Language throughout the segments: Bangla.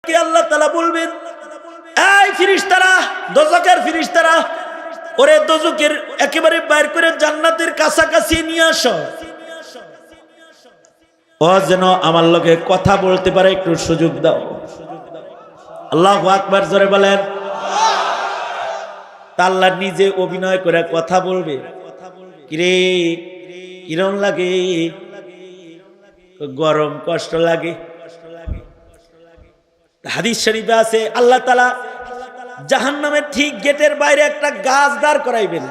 কি আল্লাহ তাআলা বলবেন, এই ফেরেশতারা, দোজখের ফেরেশতারা, ওরে দোজখের একেবারে বাইর করে জান্নাতের কাছাকাছি নিয়ে আসো। ও যেন আমার লগে কথা বলতে পারে, একটু সুযোগ দাও। আল্লাহু আকবার, জোরে বলেন। আল্লাহ নিজে অভিনয় করে কথা বলবে। কিরে কিরম লাগে? গরম, কষ্ট লাগে। হাদিস শরীফে আছে আল্লাহ তাআলা জাহান্নামের ঠিক গেটের বাইরে একটা গাছ দাঁড় করাইবেন,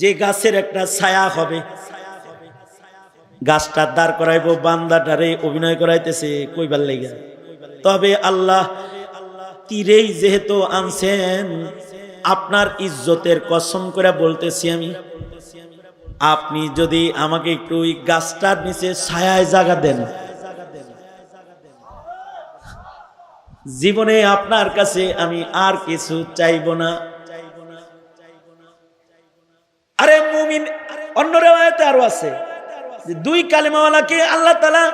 যে গাছের একটা ছায়া হবে। গাছটা দাঁড় করাইবো, বান্দাটারে অভিনয় করাইতেছে কইবার লাগা। তবে আল্লাহ তীরেই যেহেতু আনছেন, আপনার ইজ্জতের কসম করে বলতেছি আমি, আপনি যদি আমাকে একটু ওই গাছটার নিচে ছায়ায় জায়গা দেন, জীবনে আপনার কাছে আমি আর কিছু চাইব না। আরে মুমিন, অন্য রিওয়ায়াতে আরো আছে যে দুই কালেমাওয়ালাকে আল্লাহ তাআলা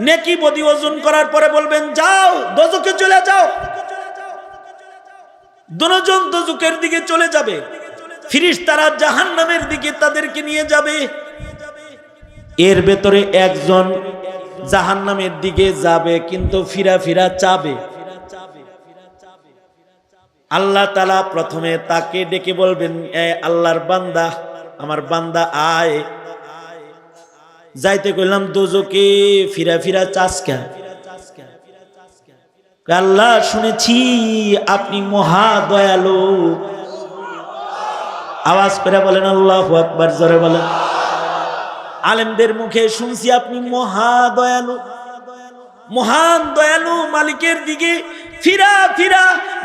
নেকি বদি ওজন করার পরে বলবেন, যাও দোজখে চলে যাও। দুজন দোজখের দিকে চলে যাবে, ফেরেশতারা জাহান্নামের দিকে তাদেরকে নিয়ে যাবে। এর ভেতরে একজন জাহান্নামের দিকে যাবে, কিন্তু ফিরা ফিরা চাবে। আল্লাহ তাআলা প্রথমে তাকে ডেকে বলবেন, এ আল্লাহর বান্দা, আমার বান্দা আয়। যাইতে কইলাম দোজখে, ফিরা ফিরা চাস কেন? আল্লাহ শুনেছি আপনি মহা দয়ালু। আওয়াজ করে বলেন আল্লাহু আকবার, জোরে বলেন। আলেমদের মুখে শুনছি আপনি মহা দয়ালু। মহান দয়ালু মালিকের দিকে ফিরা ফিরা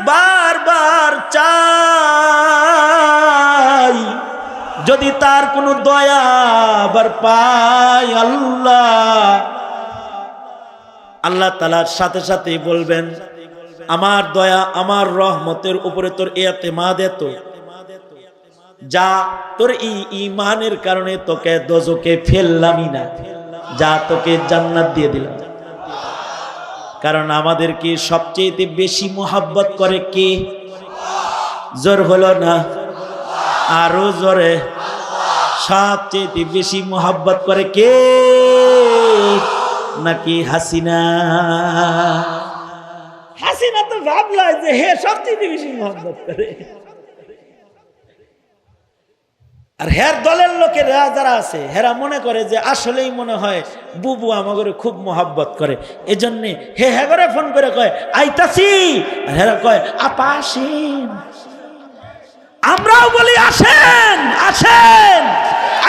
বারবার চাই, যদি তার কোনো দয়া আবার পাই আল্লাহ তাআলার সাথে সাথে বলবেন, আমার দয়া আমার রহমতের উপরে তোর ইতিমাদ এত, যা তোর এই ঈমানের কারণে তোকে দোজখে ফেললামই না, যা তোকে জান্নাত দিয়ে দিলাম। কারণ আমাদেরকে সবচেয়ে বেশি মোহাব্বত করে কে? জোর হলো না, আরো জোরে। সবচেয়ে বেশি মোহাব্বত করে কে? নাকি হাসিনা? হাসিনা তো ভাবলাই যে হে সবচেয়ে বেশি মোহাব্বত করে, আর হের দলের লোকেরা যারা আছে হেরা মনে করে যে আসলেই মনে হয় বুবু আমাকে খুব মোহাব্বত করে, এজন্য হে হে করে ফোন করে কয় আইতাছি, আর হেরা কয় আপা আসেন। আমরাও বলি আসেন আসেন,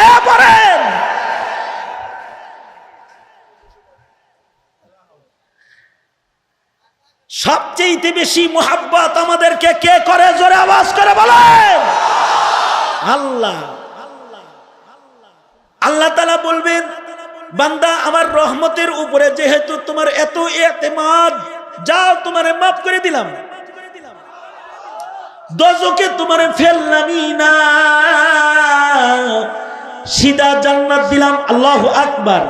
আয়া পড়েন। সবচেয়ে বেশি মোহাব্বত আমাদেরকে কে করে? জোরে আওয়াজ করে বলেন। আল্লাহ। আল্লাহ তাআলা বলবেন, বান্দা আমার রহমতের উপরে যেহেতু তোমার এত ইতিমাদ, যাও তোমারে মাফ করে দিলাম, দোজখে তোমারে ফেললামই না, সিধা জান্নাত দিলাম। আল্লাহু আকবার।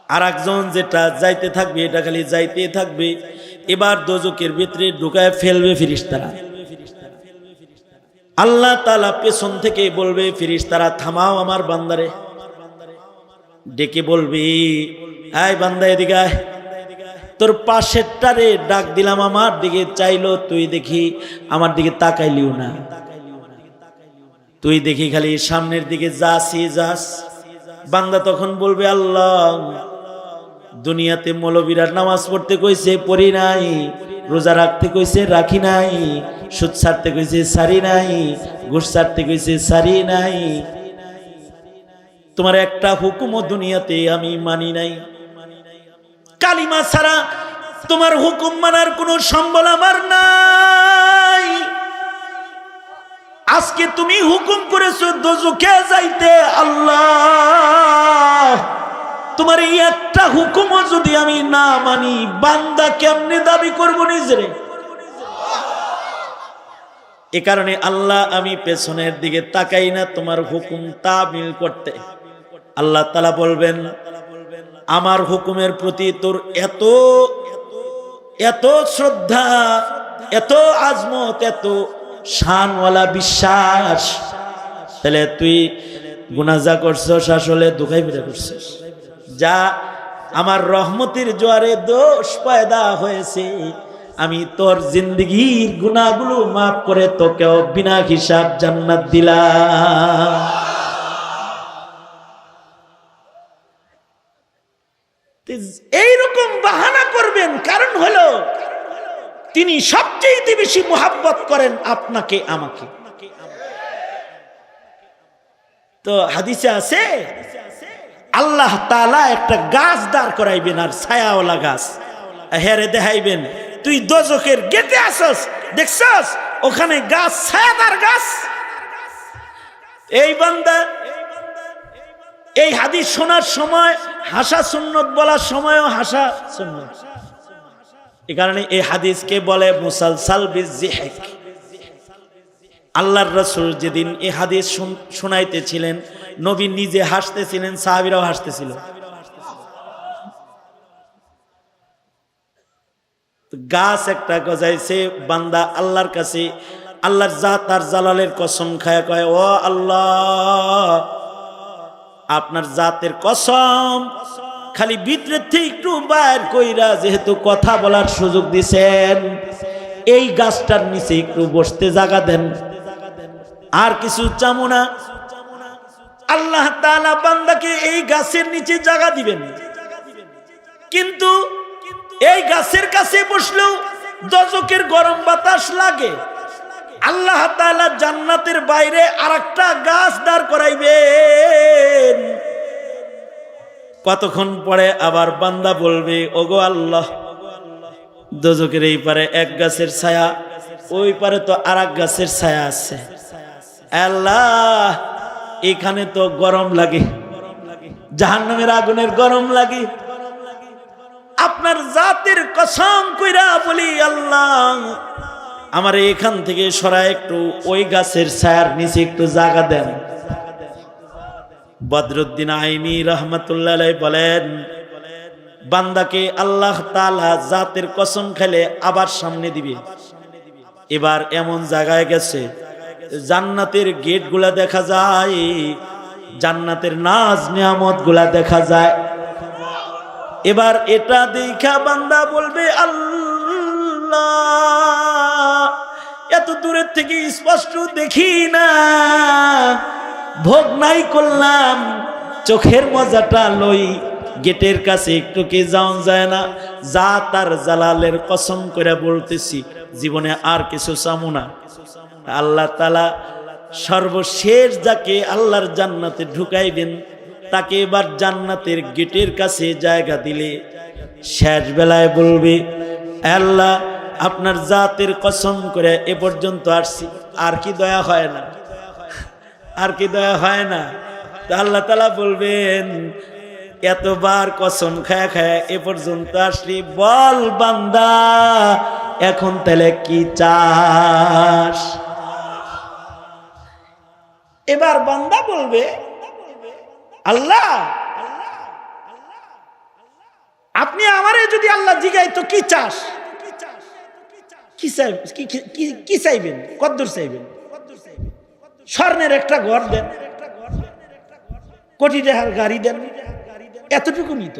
আর একজন যেটা যাইতে থাকবে, এটা খালি যাইতে থাকবে। এবার দোজখের ভিতরে ঢুকায় ফেলবে ফেরেশতারা। আল্লাহ তাআলা পেছন থেকে বলবে, ফেরেশতারা থামাও আমার বান্দারে। ডেকে বলবি, আয় বান্দা এদিকে আয়। তোর পাশেরটারে ডাক দিলাম, আমার দিকে চাইলো, তুই দেখি আমার দিকে তাকাইলিও না, তুই দেখি খালি সামনের দিকে যাস। বান্দা তখন বলবে, আল্লাহ দুনিয়াতে মৌলবীরা নামাজ পড়তে কইছে পড়ি নাই, রোজা রাখতে কইছে রাখি নাই, সুদ ছাড়তে কইছে ছাড়ি নাই, ঘুষ ছাড়তে কইছে ছাড়ি নাই, তোমার একটা হুকুমও দুনিয়াতে আমি মানি নাই। কালিমা ছাড়া তোমার হুকুম মানার কোনো সম্বল আমার নাই। আজকে তুমি হুকুম করেছো দোজখে যাইতে, আল্লাহ তোমার এই একটা হুকুমও যদি আমি না মানি, বান্দা কেমনে দাবি করবো নিজরে? এ কারণে আল্লাহ আমি পেছনের দিকে তাকাই না তোমার হুকুম তামিল করতে। আল্লাহ তাআলা বলবেন, আমার হুকুমের প্রতি তোর এত এত শ্রদ্ধা, এত আজমত, এত শানওয়ালা বিশ্বাস, তাহলে তুই গুনাহ যা করছস আসলে দুঃখাই ফিরে করছস। যা আমার রহমতের জোয়ারে দোষ পয়দা হয়েছে, আমি তোর জিন্দগির গুনাহগুলো মাফ করে তোকেও বিনা হিসাব জান্নাত দিলাম। এইরকম বাহানা করবেন, কারণ হলো তিনি সবচেয়ে বেশি মুহাব্বত করেন আপনাকে আমাকে। তো হাদিসে আছে আল্লাহ তাআলা একটা গাছ দাঁড় করাইবেন, আর ছায়াওয়ালা গাছ হেরে দেখাইবেন তুই দোজখের গেটে আসস, দেখছস ওখানে গাছ, ছায়াদার গাছ। এই বান্দা এই হাদিস শোনার সময় হাসা সুন্নত, বলার সময়ও হাসা সুন্নত। এই কারণে এই হাদিসকে বলে মুসালসাল বিযিহক। আল্লাহর রাসূল যেদিন এই হাদিস শোনাইতেছিলেন, নবী নিজে হাসতেছিলেন, সাহাবীরাও হাসতেছিল। গাছ একটা গজাইছে, বান্দা আল্লাহর কাছে আল্লাহর জাত আর জালালের কসম খায় কয়, ও আল্লাহ আপনার জাতের কসম, খালি ভিতরের থেকে একটু বাইর কইরা যেহেতু কথা বলার সুযোগ দিছেন, এই গাছটার নিচে একটু বসতে জায়গা দেন, আর কিছু চামু না। আল্লাহ তাআলা বান্দাকে এই গাছের নিচে জায়গা দিবেন, কিন্তু এই গাছের কাছে বসলেও দোজখের গরম বাতাস লাগে। আল্লাহ তাআলা জান্নাতের বাইরে আরেকটা গাছ দাঁড় করাইবেন। কতক্ষণ পরে আবার বান্দা বলবে, ওগো আল্লাহ, দোজখের এই পারে এক গাছের ছায়া, ওই পারে তো আরেক গাছের ছায়া আছে, আল্লাহ এখানে তো গরম লাগে, জাহান্নামের আগুনের গরম লাগে। আপনার জাতের কসম কইরা বলি আল্লাহ আমার এখান থেকে সরায় একটু ওই গাছের ছায়ার নিচে একটু জায়গা দেন। বদরুদ্দিন আইনি রহমাতুল্লাহ আলাইহি বলেন, বান্দাকে আল্লাহ তাআলা জাতের কসম খেলে আবার সামনে দিবে। এবার এমন জায়গায় গেছে জান্নাতের গেট গুলা দেখা যায়, জান্নাতের নাজ নিয়ামত গুলা দেখা যায়। এবার এটা দেখা বান্দা বলবে, আল্লাহ এত দূরের থেকে স্পষ্ট দেখি না, ভোগ নাই করলাম, চোখের মজাটা লই, গেটের কাছে একটু কি যাওয়া যায় না? যা তার জালালের কসম করে বলতেছি, জীবনে আর কিছু চামু না। আল্লাহ তাআলা সর্বশেষ যাকে আল্লাহর জান্নাতে ঢুকাইবেন, তাকে এবার জান্নাতের গেটের কাছে জায়গা দিলে শেষ বেলায় বলবে, আল্লাহ আপনার জাতের কসম করে এ পর্যন্ত আসছি, আর কি দয়া হয় না? আর কি দয়া হয় না? তা আল্লাহ তাআলা বলবেন, এতবার কসম খায়া খায়া এ পর্যন্ত আসলি, বল বান্দা এখন তাহলে কি চাস? এবার বান্দা বলবে, আল্লাহ আপনি আমারে যদি আল্লাহ জিগাই তো কি চাস? কি চাইবেন? কদ্দুর চাইবেন? স্বর্ণের একটা ঘর দেন, কোটি টাকার গাড়ি দেন, এতটুকু নিত।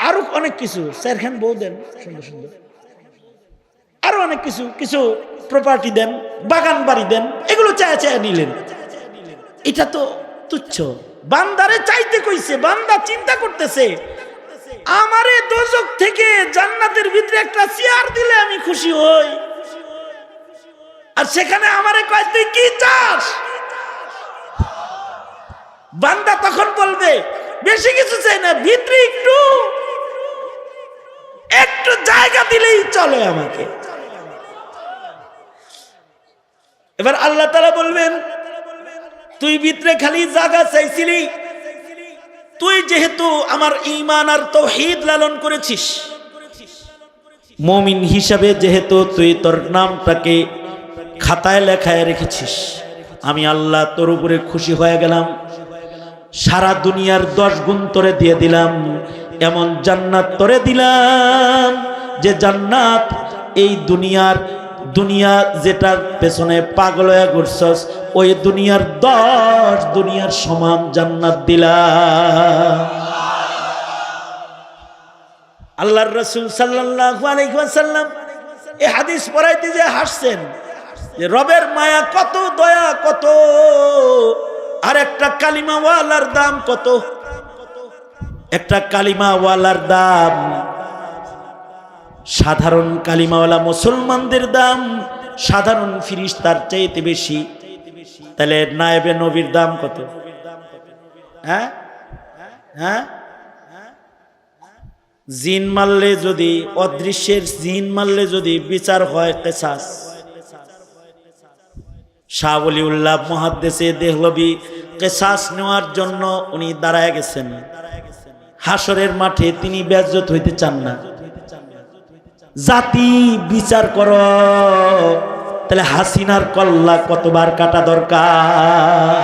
আরো অনেক কিছু, চারখান বউ দেন সুন্দর সুন্দর, আরো অনেক কিছু কিছু প্রপার্টি দেন, বাগান বাড়ি দেন, এগুলো চায় চায় নিলেন। এটা তো তুচ্ছ। বান্দারে চাইতে কইছে, বান্দা চিন্তা করতেছে, আমারে দোজখ থেকে জান্নাতের ভিতরে একটা চেয়ার দিলে আমি খুশি হই, আর সেখানে আমারে কয় তুই কি চাস? বান্দা তখন বলবে, বেশি কিছু চাই না, ভিতরে একটু একটু জায়গা দিলেই চলে আমাকে। এবার আল্লাহ তাআলা বলবেন, তুই ভিতরে খালি জায়গা চাইছিলি, তুই যেহেতু আমার ঈমান আর তাওহীদ লালন করেছিস, মুমিন হিসাবে যেহেতু তুই তোর নামটাকে খাতায় লেখায় রেখেছিস, আমি আল্লাহ তোর উপরে খুশি হয়ে গেলাম। সারা দুনিয়ার 10 গুণ তোরে দিয়ে দিলাম, এমন জান্নাত তোরে দিলাম যে জান্নাত এই দুনিয়া যেটার পেছনে পাগল হয়ে ঘুরছস ওই দুনিয়ার 10 দুনিয়ার সমান জান্নাত দিলাম। আল্লাহর রাসূল সাল্লাল্লাহু আলাইহি ওয়াসাল্লাম এই হাদিস পড়াইতে যে হাসছেন যে রবের মায়া কত, দয়া কত, আর একটা কালিমাওয়ালার দাম কত। একটা কালিমাওয়ালার দাম সাধারণ কালিমাওয়ালা মুসলমানদের দাম সাধারণ ফেরেশতার চাইতে বেশি। তাহলে নায়েবে নবীর দাম কত? হ্যাঁ হ্যাঁ, জিন মারলে যদি, অদৃশ্যের জিন মারলে যদি বিচার হয় কিসাস। শাহ ওলিউল্লাহ মুহাদ্দিসে দেহলভী কিসাস নেওয়ার জন্য উনি দাঁড়ায় গেছেন হাসরের মাঠে। তিনি বেজ্জত হইতে চান না। জাতি বিচার করো, তাহলে হাসিনার কল্লা কতবার কাটা দরকার,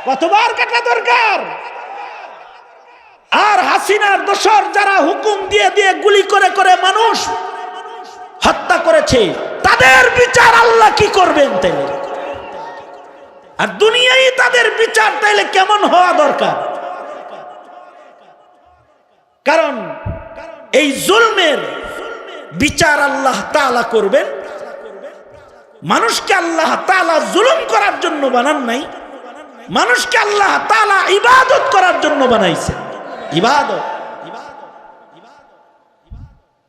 কতবার কাটা দরকার। আর হাসিনার দোসর যারা হুকুম দিয়ে দিয়ে গুলি করে করে মানুষ হত্যা করেছে তাদের বিচার আল্লাহ কি করবেন তাইলে? আর দুনিয়ায় তাদের বিচার তাইলে কেমন হওয়া দরকার? কারণ এই জুলমের বিচার আল্লাহ তাআলা করবেন। মানুষকে আল্লাহ তাআলা জুলুম করার জন্য বানান নাই, মানুষকে আল্লাহ তাআলা ইবাদত করার জন্য বানাইছে। ইবাদত।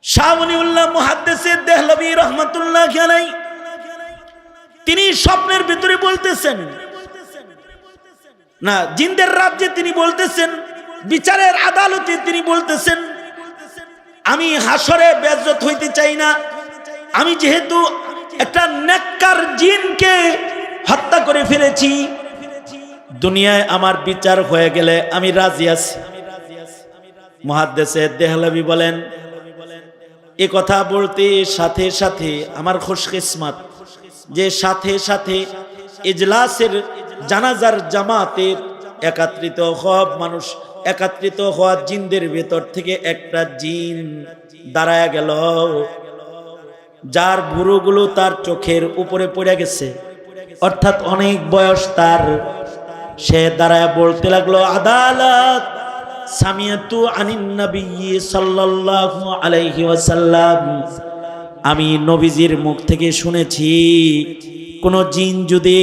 শাহ ওলিউল্লাহ মুহাদ্দিসে দেহলভী রাহমাতুল্লাহি আলাইহি তিনি স্বপ্নের ভিতরে বলতেছেন না, জিনদের রাজ্যে তিনি বলতেছেন, বিচারের আদালতে তিনি বলতেছেন, আমি হাসরে বেজ্জত হইতে চাই না। আমি যেহেতু একটা নেককার জিনকে হত্যা করে ফেলেছি, দুনিয়ায় আমার বিচার হয়ে গেলে আমি রাজি আছি। মুহাদ্দিসে দেহলভী বলেন, এ কথা বলতে সাথে সাথে আমার খুশকিসমত যে সাথে সাথে ইজলাসের জানাজার জামাতের একত্রিত হওয়া মানুষ, একত্রিত হওয়া জিনদের ভেতর থেকে একটা জিন দাঁড়ায় গেল, যার ভুরুগুলো তার চোখের উপরে পড়ে গেছে, অর্থাৎ অনেক বয়স তার। সে দাঁড়ায় বলতে লাগলো, আদালত সামিয়াতু আনিন নবী সাল্লাল্লাহু আলাইহি ওয়াসাল্লাম, আমি নবীজির মুখ থেকে শুনেছি কোন জিন যদি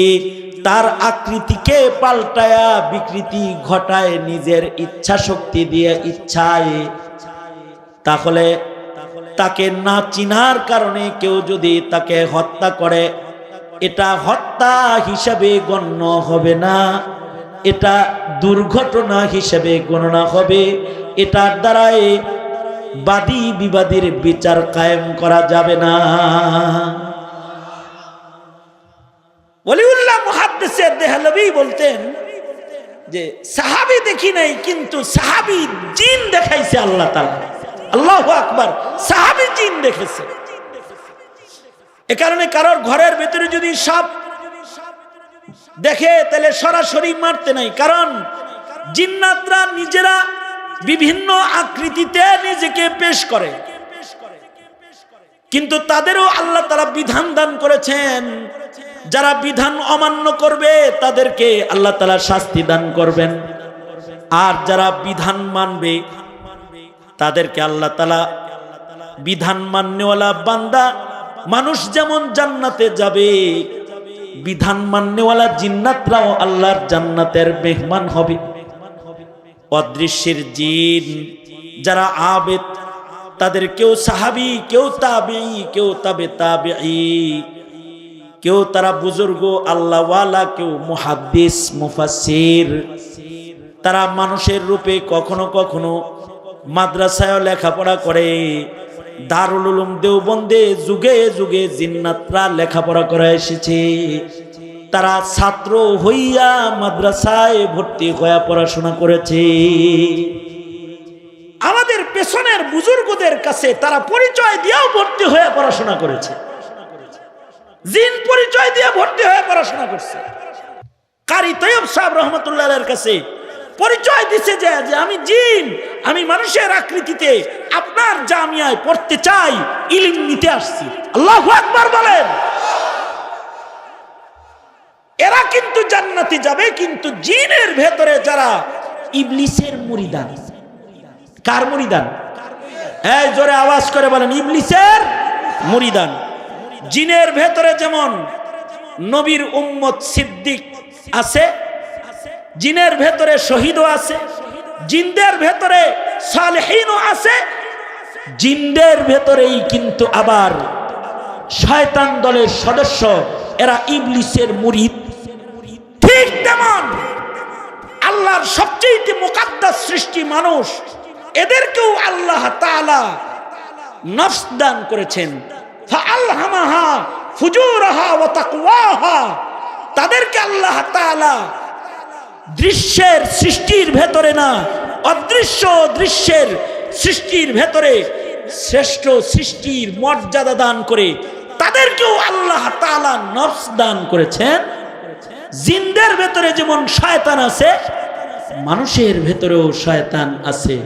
তার আকৃতিকে পাল্টায়া বিকৃতি ঘটায় নিজের ইচ্ছা শক্তি দিয়ে ইচ্ছায়, তাহলে তাকে না চিনার কারণে কেউ যদি তাকে হত্যা করে, এটা হত্যা হিসাবে গণ্য হবে না, এটা দুর্ঘটনা হিসেবে গণনা হবে। এটার দ্বারাই বাদী বিবাদীর বিচার কায়েম করা যাবে না। ওলিউল্লাহ মুহাদ্দিসে দেহলভী বলতেন যে সাহাবী দেখি নাই, কিন্তু সাহাবী জিন দেখাইছে আল্লাহ তাআলা। আল্লাহু আকবার, সাহাবী জিন দেখেছে। এ কারণে কারোর ঘরের ভিতরে যদি সাপ দেখে তাহলে সরাসরি মারতে নাই, কারণ জিন্নাতরা নিজেরা বিভিন্ন আকৃতিতে নিজেকে পেশ করে, কিন্তু তাদেরও আল্লাহ তাআলা বিধান দান করেছেন, যারা বিধান অমান্য করবে তাদেরকে আল্লাহ তাআলা শাস্তি দান করবেন, আর যারা বিধান মানবে তাদেরকে আল্লাহ তাআলা বিধান মান্যওয়ালা বান্দা মানুষ যেমন জান্নাতে যাবে, বিধান মান্যওয়ালা জিন্নাতরাও আল্লাহর জান্নাতের মেহমান হবে। অদৃশ্যের জিন যারা আবেদ, তাদের কেউ সাহাবী, কেউ তাবেঈ, কেউ তাবে তাবেঈ, কেউ তারা বুজুর্গ আল্লাহওয়ালা, কেউ মুহাদ্দিস মুফাসসির। তারা মানুষের রূপে কখনো কখনো মাদ্রাসায় লেখাপড়া করে, দারুল উলুম দেওবন্দে যুগে যুগে জিন্নাতরা লেখাপড়া করে এসেছে। তারা ছাত্র হইয়া মাদ্রাসায় ভর্তি হইয়া পড়াশোনা করেছে। আমাদের পেছনের বুজুর্গদের কাছে তারা পরিচয় দিয়েও ভর্তি হয়ে পড়াশোনা করেছে, জিন পরিচয় দিয়ে ভর্তি হয়ে পড়াশোনা করছে। কারি তৈয়ব সাহেব রহমতুল্লাহ আলাইহির কাছে পরিচয় দিছে যে আমি জিন, আমি মানুষের আকৃতিতে আপনার জামিয়ায় পড়তে চাই, ইলম নিতে আসছি। আল্লাহু আকবার বলেন। এরা কিন্তু জান্নাতে যাবে, কিন্তু জিনের ভেতরে যারা ইবলিসের মুরিদান। কার মুরিদান? এই জোরে আওয়াজ করে বলেন, ইবলিসের মুরিদান। জিনের ভেতরে যেমন নবীর উম্মত সিদ্দিক আছে, জিনের ভেতরে শহীদও আছে, জিনদের ভেতরে সালেহিনও আছে, জিনদের ভেতরেই কিন্তু আবার শয়তান দলের সদস্য, এরা ইবলিসের মুরিদ। ঠিক তেমন আল্লাহর সবচেয়ে মুকাদ্দাস সৃষ্টি মানুষ, এদেরকেও আল্লাহ তাআলা নফস দান করেছেন। ফাআলহামাহা ফুজুরাহা ওয়া তাকওয়াহা, তাদেরকে আল্লাহ তাআলা দৃশ্যের সৃষ্টির ভেতরে না, অদৃশ্য দৃশ্যের সৃষ্টির ভেতরে শ্রেষ্ঠ সৃষ্টির মর্যাদা দান করে তাদেরকেও আল্লাহ তাআলা নফস দান করেছেন। জিনদের ভেতরে যেমন শয়তান আছে, মানুষের ভেতরেও শয়তান আছে।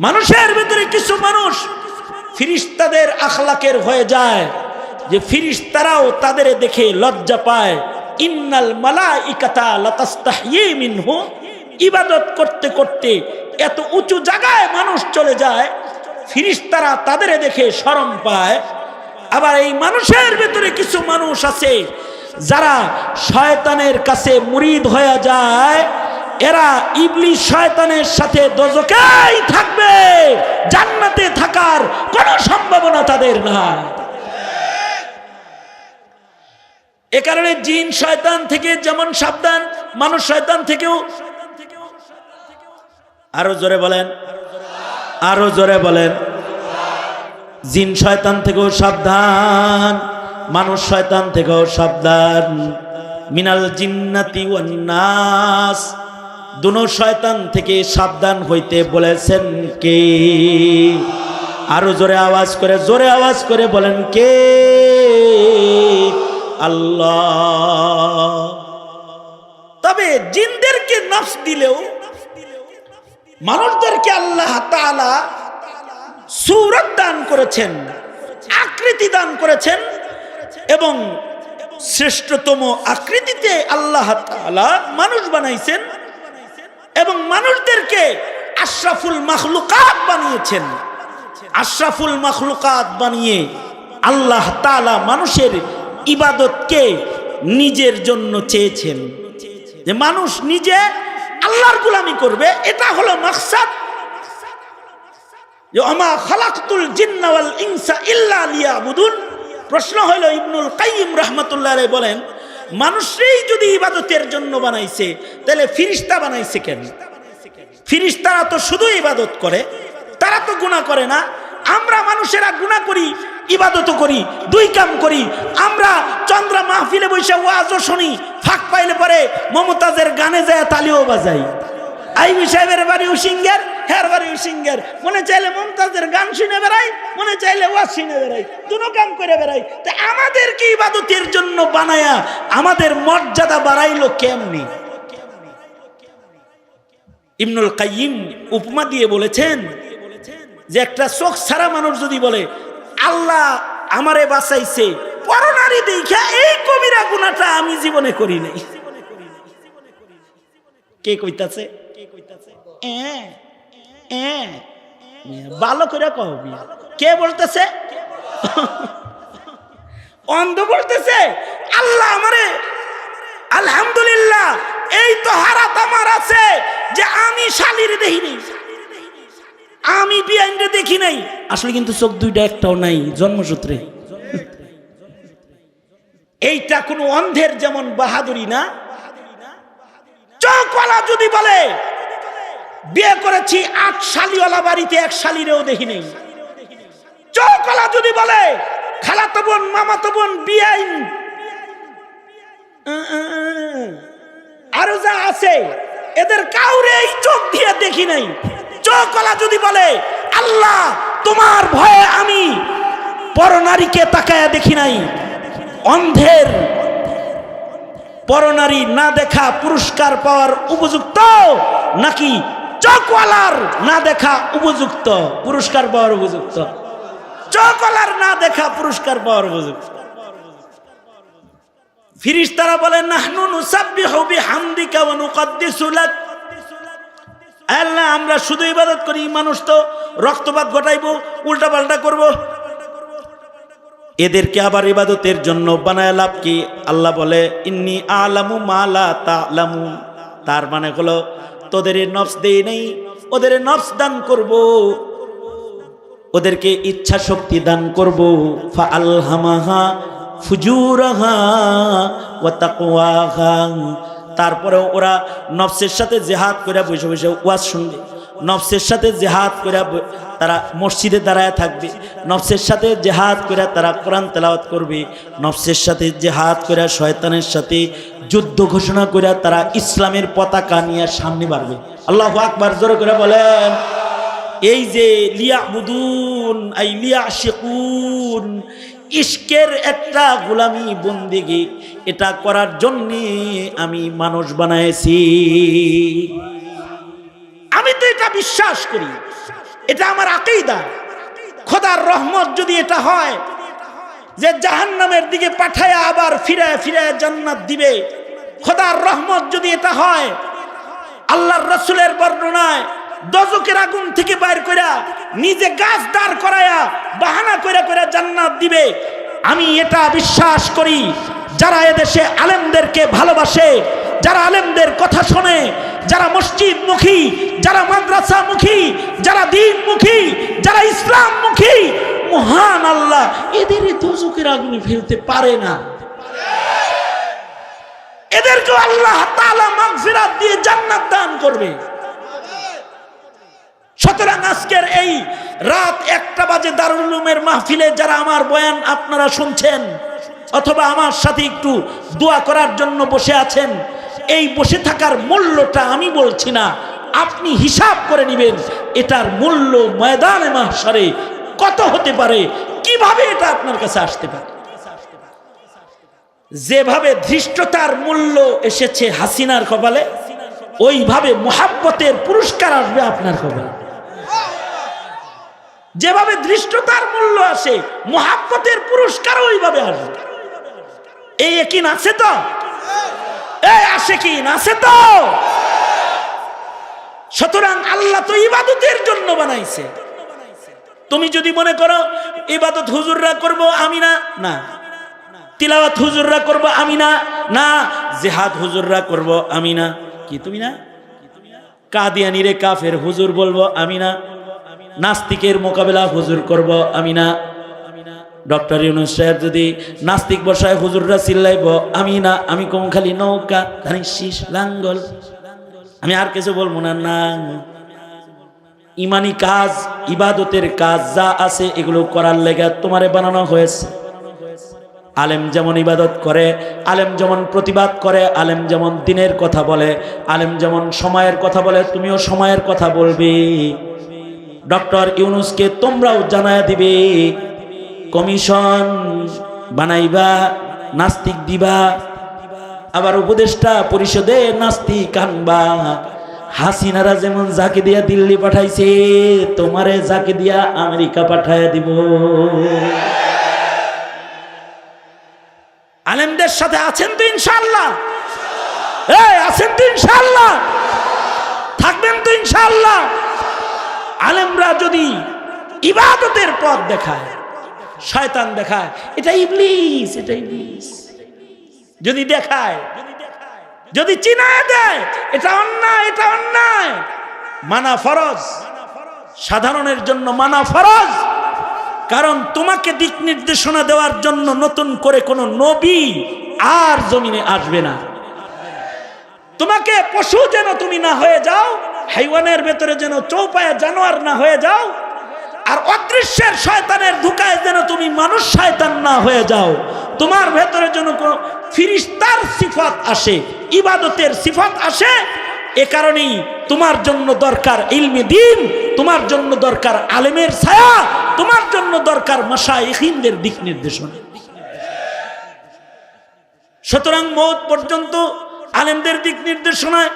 মানুষের ভেতরে কিছু মানুষ ফিরিস্তাদের আখলাকের হয়ে যায়, যে ফিরিস্তারাও তাদের দেখে লজ্জা পায়। ইন্নাল মালাইকাতা লাতাস্তাহয়ী মিনহু, ইবাদত করতে করতে এত উঁচু জায়গায় মানুষ চলে যায়, ফিরিস্তারা তাদের দেখে শরম পায়। আবার এই মানুষের ভেতরে কিছু মানুষ আছে যারা শয়তানের কাছে মুরিদ হয়ে যায়, এরা ইবলিস শয়তানের সাথে দোজখেই থাকবে, জান্নাতে থাকার কোনো সম্ভাবনা তাদের নাই। এ কারণে জিন শয়তান থেকে যেমন সাবধান, মানুষ শয়তান থেকেও। আরো জোরে বলেন, আরো জোরে বলেন। জিন শয়তান থেকেও সাবধান, মানুষ শয়তান থেকেও সাবধান। মিনাল জিন্নাতি ওয়ান নাস, দুনো শয়তান থেকে সাবধান হইতে বলেছেন কে? আরো জোরে আওয়াজ করে, জোরে আওয়াজ করে বলেন কে? আল্লাহ। তবে জিনদেরকে নফস দিলেও মানুষদেরকে আল্লাহ তাআলা সূরত দান করেছেন, আকৃতি দান করেছেন, এবং শ্রেষ্ঠতম আকৃতিতে আল্লাহ তাআলা মানুষ বানাইছেন, এবং মানুষদেরকে আশরাফুল মাখলুকাত বানিয়েছেন। আশরাফুল মাখলুকাত বানিয়ে আল্লাহ তাআলা মানুষের ইবাদতকে নিজের জন্য চেয়েছেন, যে মানুষ নিজে আল্লাহর গোলামি করবে। এটা হলো মাকসাদ। যে ওমা খালাকতুল জিন্না ওয়াল ইনসা ইল্লা লিয়াবুদুন। প্রশ্ন হলো, ইবনুল কাইয়িম রাহমাতুল্লাহ আলাইহি বলেন, মানুষই যদি ইবাদতের জন্য বানাইছে, তাহলে ফিরিস্তা বানাইছে কেন? ফিরিস্তারা তো শুধু ইবাদত করে, তারা তো গুনাহ করে না। আমরা মানুষেরা গুনাহ করি, ইবাদতও করি, দুই কাম করি। আমরা চন্দ্রা মাহফিলে বসে ওয়াজও শুনি, ফাঁক পাইলে পরে মমতাজের গানে যায় তালিও বাজাই। আইবি সাহেবের বাড়ি উসিঙ্গার, হের বাড়ি উসিঙ্গার, মনে চাইলে মমতাজের গান শুনে বেড়াই, মনে চাইলে ওয়াজ শুনে বেড়াই, দুটো কাম করে বেড়াই। তা আমাদেরকে ইবাদতের জন্য বানায়া আমাদের মর্যাদা বাড়াইলো কেমনি? ইবনুল কাইয়িম উপমা দিয়ে বলেছেন যে একটা চোখ ছাড়া মানুষ যদি বলে আল্লাহ আমারে বাঁচাইছে, পরনারী দেখা এই কবিরা গুনাহটা আমি জীবনে করি নাই। কে কইতাছে? ভালো করে কবি। কে বলতেছে? অন্ধ বলতেছে আল্লাহ আমারে, আলহামদুলিল্লাহ এই তো হারাত আমার আছে যে আমি শালির দেখি নাই, আমি বিয়াইনরে দেখি নাই। আসলে কিন্তু চোখ দুইটা একটাও নাই জন্মসূত্রে। এইটা কোনো অন্ধের যেমন বাহাদুরি না। চোখওয়ালা যদি বলে বিয়ে করেছি 8 শালিওয়ালা বাড়িতে 1 শালিরেও দেখি নাই, চোখওয়ালা যদি বলে খালাতো বোন মামাতো বোন বিয়াইন আরো যা আছে এদের কাউরে এই চোখ দিয়ে দেখি নাই, চোখওয়ালা যদি বলে আল্লাহ তোমার ভয়ে আমি পরনারীকে তাকায়া দেখি নাই, অন্ধের পরনারী না দেখা পুরস্কার পাওয়ার উপযুক্ত, নাকি চোখওয়ালার না দেখা উপযুক্ত পুরস্কার পাওয়ার উপযুক্ত? চোখওয়ালার না দেখা পুরস্কার পাওয়ার উপযুক্ত। ফেরেশতারা বলেন নাহনু নুসাব্বিহু বিহামদিকা ওয়া নুকদ্দিসু লাক। আল্লাহ, আমরা শুধু ইবাদত করি, মানুষ তো রক্তপাত ঘটাইবো, উল্টাপাল্টা করব। এদেরকে আবার ইবাদতের জন্য বানায় লাভ কি? আল্লাহ বলে ইন্নী আলামু মা লা তা'লামুন। তার মানে হলো তোদের নফস দেই নেই, ওদের নফস দান করব, ওদেরকে ইচ্ছা শক্তি দান করব। ফাআলহামাহা ফুজুরাহা ওয়া তাকওয়াহা। তারপরে ওরা নফসের সাথে জিহাদ করে বসে বসে ওয়াজ শুনবে, নফসের সাথে জিহাদ করে তারা মসজিদে দাঁড়ায় থাকবে, নফসের সাথে জিহাদ করে তারা কোরআন তেলাওয়াত করবে, নফসের সাথে জিহাদ করে শয়তানের সাথে যুদ্ধ ঘোষণা করে তারা ইসলামের পতাকা নিয়ে সামনে বাড়বে। আল্লাহু আকবার, জোরে করে বলেন। এই যে লিয়াবুদুন আই লিয়াশিকুন, ইশকের একটা গোলামি বন্দেগী, এটা করার জন্যে আমি মানুষ বানাইছি। আমি তো এটা বিশ্বাস করি, এটা আমার আকীদা। খোদার রহমত যদি এটা হয় যে জাহান্নামের দিকে পাঠায়া আবার ফিরায় ফিরায় জান্নাত দিবে, খোদার রহমত যদি এটা হয়, আল্লাহর রাসূলের বর্ণনায় দোজখের আগুন থেকে বাইর কইরা নিজে গাছ দাঁড় করায়া বাহানা কইরা কইরা জান্নাত দিবে, আমি এটা বিশ্বাস করি। যারা এদেশে আলেমদেরকে ভালোবাসে, যারা আলেমদের কথা শোনে, যারা মসজিদমুখী, যারা মাদ্রাসামুখী, যারা দ্বীনমুখী, যারা ইসলামমুখী, মহান আল্লাহ এদের দোজখের আগুনে ফেলতে পারে না। এদেরকে আল্লাহ তাআলা মাগফিরাত দিয়ে জান্নাত দান করবে। সুতরাং আজকের এই রাত 1টা বাজে দারুল উলুমের মাহফিলে যারা আমার বয়ান আপনারা শুনছেন, অথবা আমার সাথে একটু দোয়া করার জন্য বসে আছেন, এই বসে থাকার মূল্যটা আমি বলছি না, আপনি হিসাব করে নেবেন এটার মূল্য ময়দানে মাহশরে কত হতে পারে, কিভাবে এটা আপনার কাছে আসতে পারে। যেভাবে ধৃষ্টতার মূল্য এসেছে হাসিনার কপালে, ওইভাবে মুহাব্বতের পুরস্কার আসবে আপনার কপালে। যেভাবে ধৃষ্টতার মূল্য আসে, মুহাব্বতের পুরস্কার ওইভাবে আসবে। এই একই আছে তো, এই আসে কি আছে তো। সুতরাং আল্লাহ তো ইবাদতের জন্য বানাইছে। তুমি যদি মনে করো ইবাদত হুজুররা করব আমি না, না। তিলাওয়াত হুজুররা করব আমি না, না। জিহাদ হুজুররা করব আমি না, কি তুমি না? কাদিয়ানিরে কাফের হুজুর বলবো আমি না, নাস্তিকের মোকাবেলা হুজুর করব আমি না। ডক্টর ইউনূস সাহেব যদি নাস্তিক বসায় হুজুররা চিল্লাইব আমি না, আমি কম খালি নৌকা ধানিস লাঙ্গল, আমি আর কিছু বলবো না। না, ইমানি কাজ, ইবাদতের কাজ যা আছে এগুলো করার লেগে তোমারে বানানো হয়েছে। আলেম যেমন ইবাদত করে, আলেম যেমন প্রতিবাদ করে, আলেম যেমন দিনের কথা বলে, আলেম যেমন সময়ের কথা বলে, তুমিও সময়ের কথা বলবে। ডক্টর ইউনূসকে তোমরাও জানায় দিবে, কমিশন বানাইবা, নাস্তিক দিবা, আবার উপদেষ্টা পরিষদে নাস্তিক আনবা। হাসিনারা যেমন যাকে দিয়া দিল্লি পাঠাইছে, তোমারে যাকে দিয়া আমেরিকা পাঠায় দিব। আলেমদের সাথে আছেন তো ইনশাআল্লাহ? আছেন তো ইনশাআল্লাহ? থাকবেন তো ইনশাআল্লাহ? আলেমরা যদি ইবাদতের পথ দেখায়, শয়তান দেখায়, এটা ইবলিস, এটা ইবলিস যদি দেখায়, যদি চিনায় দেয় এটা অন্যায়, এটা অন্যায়, মানা ফরজ। সাধারণের জন্য মানা ফরজ, কারণ তোমাকে দিক নির্দেশনা দেওয়ার জন্য নতুন করে কোনো নবী আর জমিনে আসবে না। তোমাকে পশু যেন তুমি না হয়ে যাও, হাইওয়ানের ভেতরে যেন চৌপায়া জানোয়ার না হয়ে যাও, আর অদৃশ্যের শয়তানের ধোঁকায় যেন তুমি মানুষ শয়তান না হয়ে যাও। তোমার ভেতরে যেন কোনো ফিরিস্তার সিফাত আসে, ইবাদতের সিফাত আসে। এ কারণেই তোমার জন্য দরকার ইলমে দ্বীন, তোমার জন্য দরকার আলেমের ছায়া, তোমার জন্য দরকার মাশায়েখিনদের দিক নির্দেশনা। সুতরাং মওত পর্যন্ত আলেমদের দিক নির্দেশনায়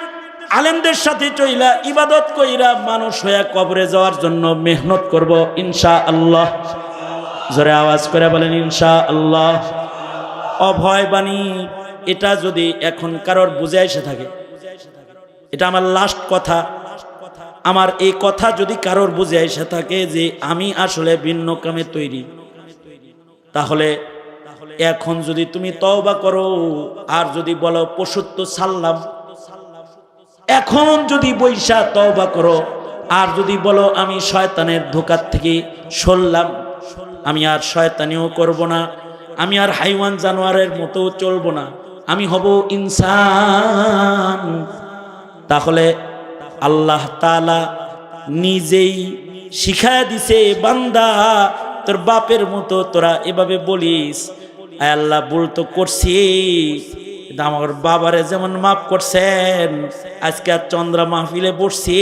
আলেমদের সাথে চইলা ইবাদত কইরা মানুষ হয়ে কবরে যাওয়ার জন্য মেহনত করব ইনশাআল্লাহ। জোরে আওয়াজ করে বলেন ইনশাআল্লাহ। অভয় বাণী এটা যদি এখন কারোর বুঝে এসে থাকে, এটা আমার লাস্ট কথা, আমার এই কথা যদি কারোর বুঝে এসে থাকে যে আমি আসলে ভিন্ন কামে তৈরি, তাহলে এখন যদি তুমি তওবা করো আর যদি বলো পশুত্ব ছাড়লাম, এখন যদি বৈশা তওবা করো আর যদি বলো আমি শয়তানের ধোঁকার থেকে সরলাম, আমি আর শয়তানিও করব না, আমি আর হাইওয়ান জানোয়ারের মতো চলবো না, আমি হব ইনসান, তাহলে আল্লাহ তাআলা নিজেই শিখায়া দিছে, বান্দা তোর বাপের মতো তোরা এভাবে বলিস, আয় আল্লাহ ভুল তো করছি, আমার বাবারে যেমন মাফ করছেন, আজকে আর চন্দ্রা মাহফিলে বসছি,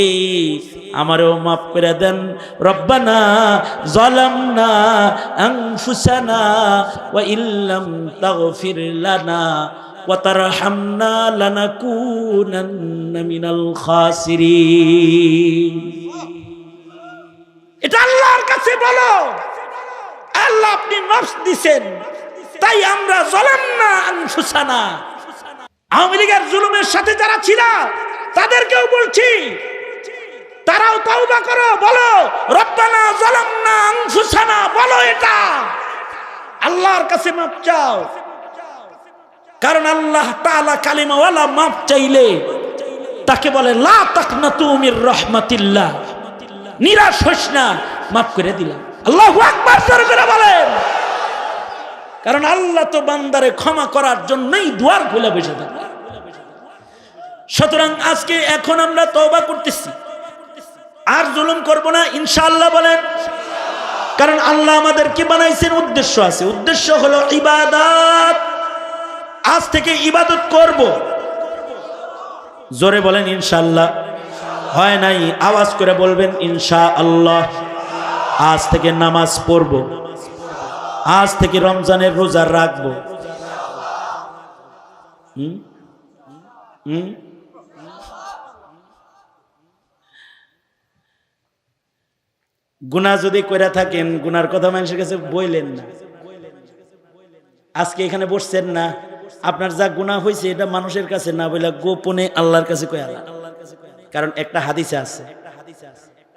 আমারও মাফ করে দেন। রব্বানা যালামনা আনফুসানা ওয়া ইল্লাম তাগফির লানা ওয়া তারহামনা লানাকুনান্না মিনাল খাসিরিন। এটা আল্লাহর কাছে বলো, আল্লাহ আপনি মাফ দিবেন, তাই আমরা যালামনা আনফুসানা, আওয়ামী লীগের জুলুমের সাথে যারা ছিল তাদেরকেও বলছি, তারাও তওবা করো, বলো রব্বানা যালামনা আনফুসানা, বলো এটা আল্লাহর কাছে মাফ চাও। কারণ আল্লাহ তাআলা কালিমাওয়ালা মাফ চাইলে তাকে বলে লা তাকনাতু মির রাহমাতিল্লাহ, নিরাশ হইস না, মাফ করে দিলাম। আল্লাহু আকবার জোরে করে বলেন। কারণ আল্লাহ তো বান্দারে ক্ষমা করার জন্যই দুয়ার খুলে বসে থাকে। সুতরাং আজকে এখন আমরা তওবা করতেছি, আর জুলুম করব না ইনশাআল্লাহ বলেন। কারণ আল্লাহ আমাদের কি বানাইছেন, উদ্দেশ্য আছে, উদ্দেশ্য হলো ইবাদত। আজ থেকে ইবাদত করব, জোরে বলেন ইনশাআল্লাহ। হয় নাই আওয়াজ করে বলবেন ইনশাআল্লাহ। আজ থেকে নামাজ পড়ব, আজ থেকে রমজানের রোজা রাখবো। গুনাহ যদি কইরা থাকেন, গুনার কথা মানুষের কাছে বইলেন না। আজকে এখানে বসছেন না, আপনার যা গুনাহ হয়েছে এটা মানুষের কাছে না বইলা গোপনে আল্লাহর কাছে কইলা। কারণ একটা হাদিসে আছে,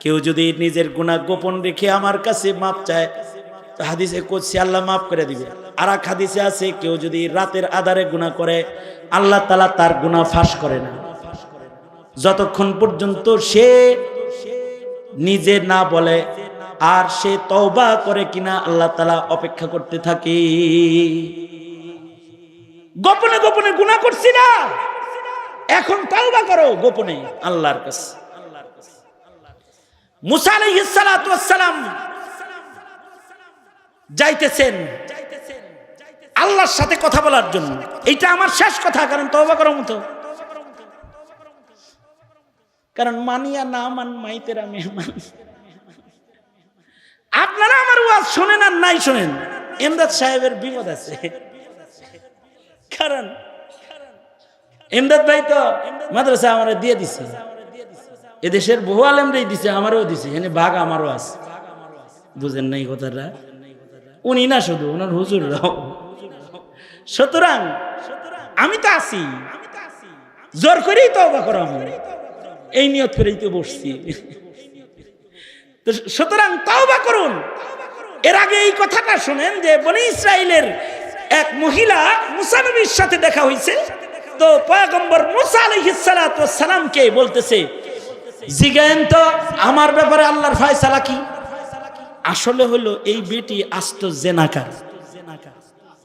কেউ যদি নিজের গুনাহ গোপন রেখে আমার কাছে মাপ চায়, হাদিসে কোদসি আল্লাহ মাফ করে দিবে। আর এক হাদিসে আছে, কেউ যদি রাতের আধারে গুনাহ করে আল্লাহ তাআলা তার গুনাহ ফাঁস করে না, যতক্ষণ পর্যন্ত সে নিজে না বলে আর সে তওবা করে কিনা আল্লাহ তাআলা অপেক্ষা করতে থাকে। গোপনে গোপনে গুনাহ করছি না, এখন তওবা করো গোপনে আল্লাহর কাছে। মুসা আলাইহিস সালাতু ওয়াস সালাম যাইতেছেন আল্লাহর সাথে কথা বলার জন্য। এইটা আমার শেষ কথা, কারণ তওবা করার মতো, কারণ মানিয়া না মান মাইতেরা মেহমান। আপনারা আমার ওয়াজ শোনেন আর নাই শোনেন, ইমদাদ সাহেবের বিপদ আছে। কারণ ইমদাদ ভাই তো মাদ্রাসা আমারে দিয়ে দিছে, এদেশের বহু আলেমরাই দিছে, আমারও দিছে, এনে ভাগ আমারও আছে। বুঝেন নাই কথাটা? উনি না শুধু, ওনার হুজুররাও। সুতরাং আমি তো আছি, জোর করেই তওবা করা হবে, এই নিয়ত করেই তো বসছি। সুতরাং তওবা করুন। এর আগে এই কথাটা শুনেন যে বনি ইসরাইলের এক মহিলা মুসা নবীর সাথে দেখা হয়েছে, তো পয়গম্বর মুসা আলাইহিস সালাতু ওয়াস সালামকে বলতেছে, জিজ্ঞেন তো আমার ব্যাপারে আল্লাহর ফয়সালা কি? আসলে হলো এই বেটি আস্ত জেনাকার,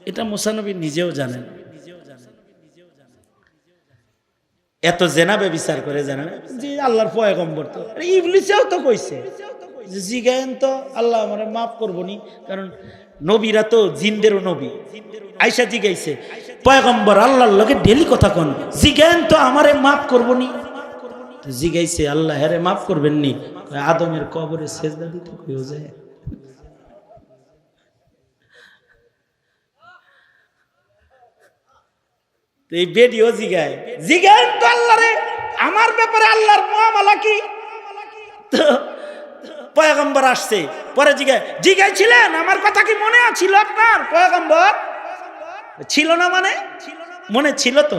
এটা মুসা নবী নিজেও জানেন। এত জেনা ব্যভিচার করে জানেন যে আল্লাহর পয়গম্বর, তো ইবলিসেও তো কইছে যে জিজ্ঞেন তো আল্লাহ আমারে মাফ করবনি, কারণ নবীরা তো জিনদেরও নবী। আয়েশা জিগাইছে, পয়গম্বর আল্লাহর লগে ডেলি কথা কোন, জিজ্ঞেন তো আমারে মাফ করবনি। জিগাইছে আল্লাহ হেরে মাফ করবেন নি? আদমের কবরে সেজদা দিতে কইও যায়। এই ভিডিও জিগায় জিগায় তো আল্লাহরে, আমার ব্যাপারে আল্লাহর মুআমালা কি? তো পয়গম্বর আসছে, পরে জিগাইছিলেন আমার কথা কি মনে ছিল আপনার? পয়গম্বর ছিল না মানে মনে ছিল তো,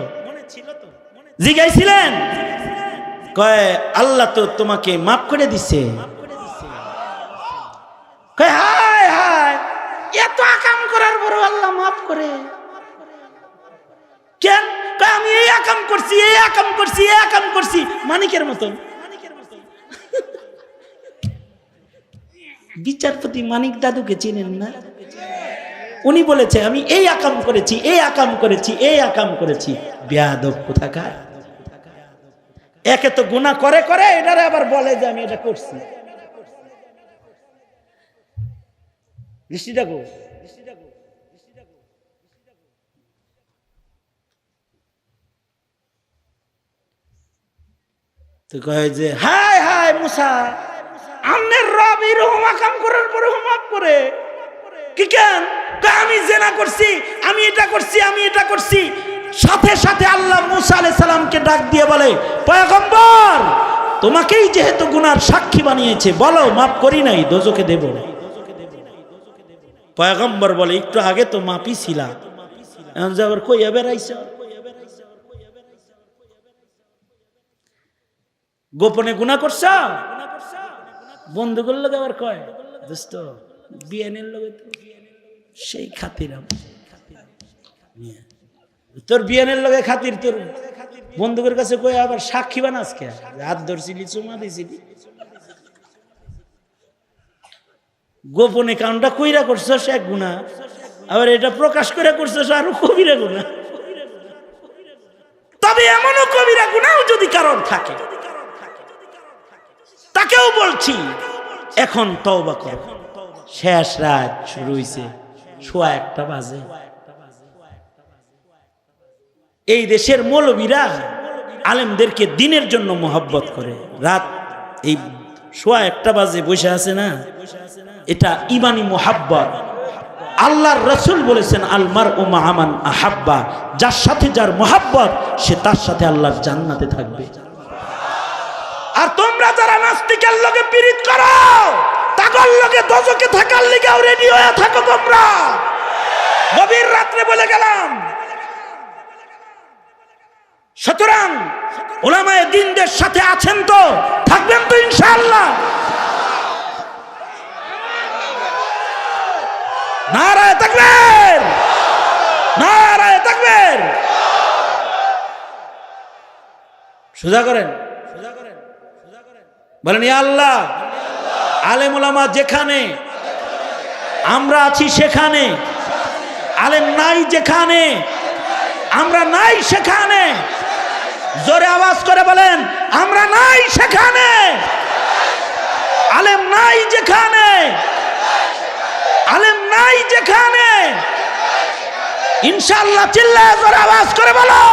জিগাইছিলেন। কয় আল্লাহ তো তোমাকে মাফ করে দিছে। কয় হায় হায়, এত আকাম করার পর আল্লাহ মাফ করে কেন? কয় আমি এই আকাম করছি, এই আকাম করছি, এই আকাম করছি, মানিকের মতন। বিচারপতি মানিক দাদুকে চিনেন না? উনি বলেছে আমি এই আকাম করেছি, এই আকাম করেছি, এই আকাম করেছি। বেয়াদব কোথাকার। একে তো গুনাহ করে করে এটারে আবার বলে যে আমি এটা করছি। দৃষ্টিটা গো, তো কয় যে হায় হায় মুসা, আমনের রব এরকম আকাম করার পরে মাফ করে কি কেন? আমি জেনা করছি, আমি এটা করছি, আমি এটা করছি। সাথে সাথে আল্লাহ মুসা আলাইহিস সালামকে ডাক দিয়ে বলে পয়গম্বর তোমাকেই যেহেতু গুনার সাক্ষী বানিয়েছে, বলো মাফ করি নাই, দোজখে দেব। পয়গম্বর বলে একটু আগে তো মাপই ছিলা, এখন যে আবার কইয়া বেড়াইছ? গোপনে গুনাহ করছ? বন্ধুগুলোর লোক আবার কয় দোস্ত বিয়ানের লোকে তো সেই খাতির, তোর বিয়ানের লোকে খাতির, তোর বন্ধুকের কাছে কই আবার সাক্ষী বানাস কে? হাত ধরছিলি, চুমা দিছিলি, গোপনে কামটা কইরা করছস এক গুনাহ, আবার এটা প্রকাশ করে করছস আরো কবিরা গুনাহ। তবে এমনও কবিরা গুনাহও যদি কারণ থাকে, তাকেও বলছি এখন তওবা করো। শেষ রাত শুরু হইছে, 1:15 বাজে। এই দেশের মৌলবীরা আলেমদেরকে দিনের জন্য মোহাব্বত করে, রাত এই 1:15 বাজে বসে আছে না, এটা ইমানি মোহাব্বত। আল্লাহর রাসূল বলেছেন আল মারউ মা মান আহাব্বা, যার সাথে যার মোহাব্বত সে তার সাথে আল্লাহর জান্নাতে থাকবে। আর তোমরা যারা নাস্তিকের লগে পীড়িত করো, তাগর লগে দোজখে থাকার লিগাও রেডি হয়ে থাকো তোমরা। গভীর রাত্রে বলে গেলাম। সুতরাং উলামায়ে দ্বীনদের সাথে আছেন তো, থাকবেন তো ইনশাআল্লাহ। নারায়ে তাকবীর, নারায়ে তাকবীর। সোজা করেন, বলেন ইয়া আল্লাহ। আলেম ওলামা যেখানে, আমরা আছি সেখানে। আলেম নাই যেখানে, আমরা নাই সেখানে। জোরে আওয়াজ করে বলেন আমরা নাই সেখানে। আলেম নাই যেখানে, আলেম নাই যেখানে। ইনশাআল্লাহ চিল্লায় জোরে আওয়াজ করে বলো।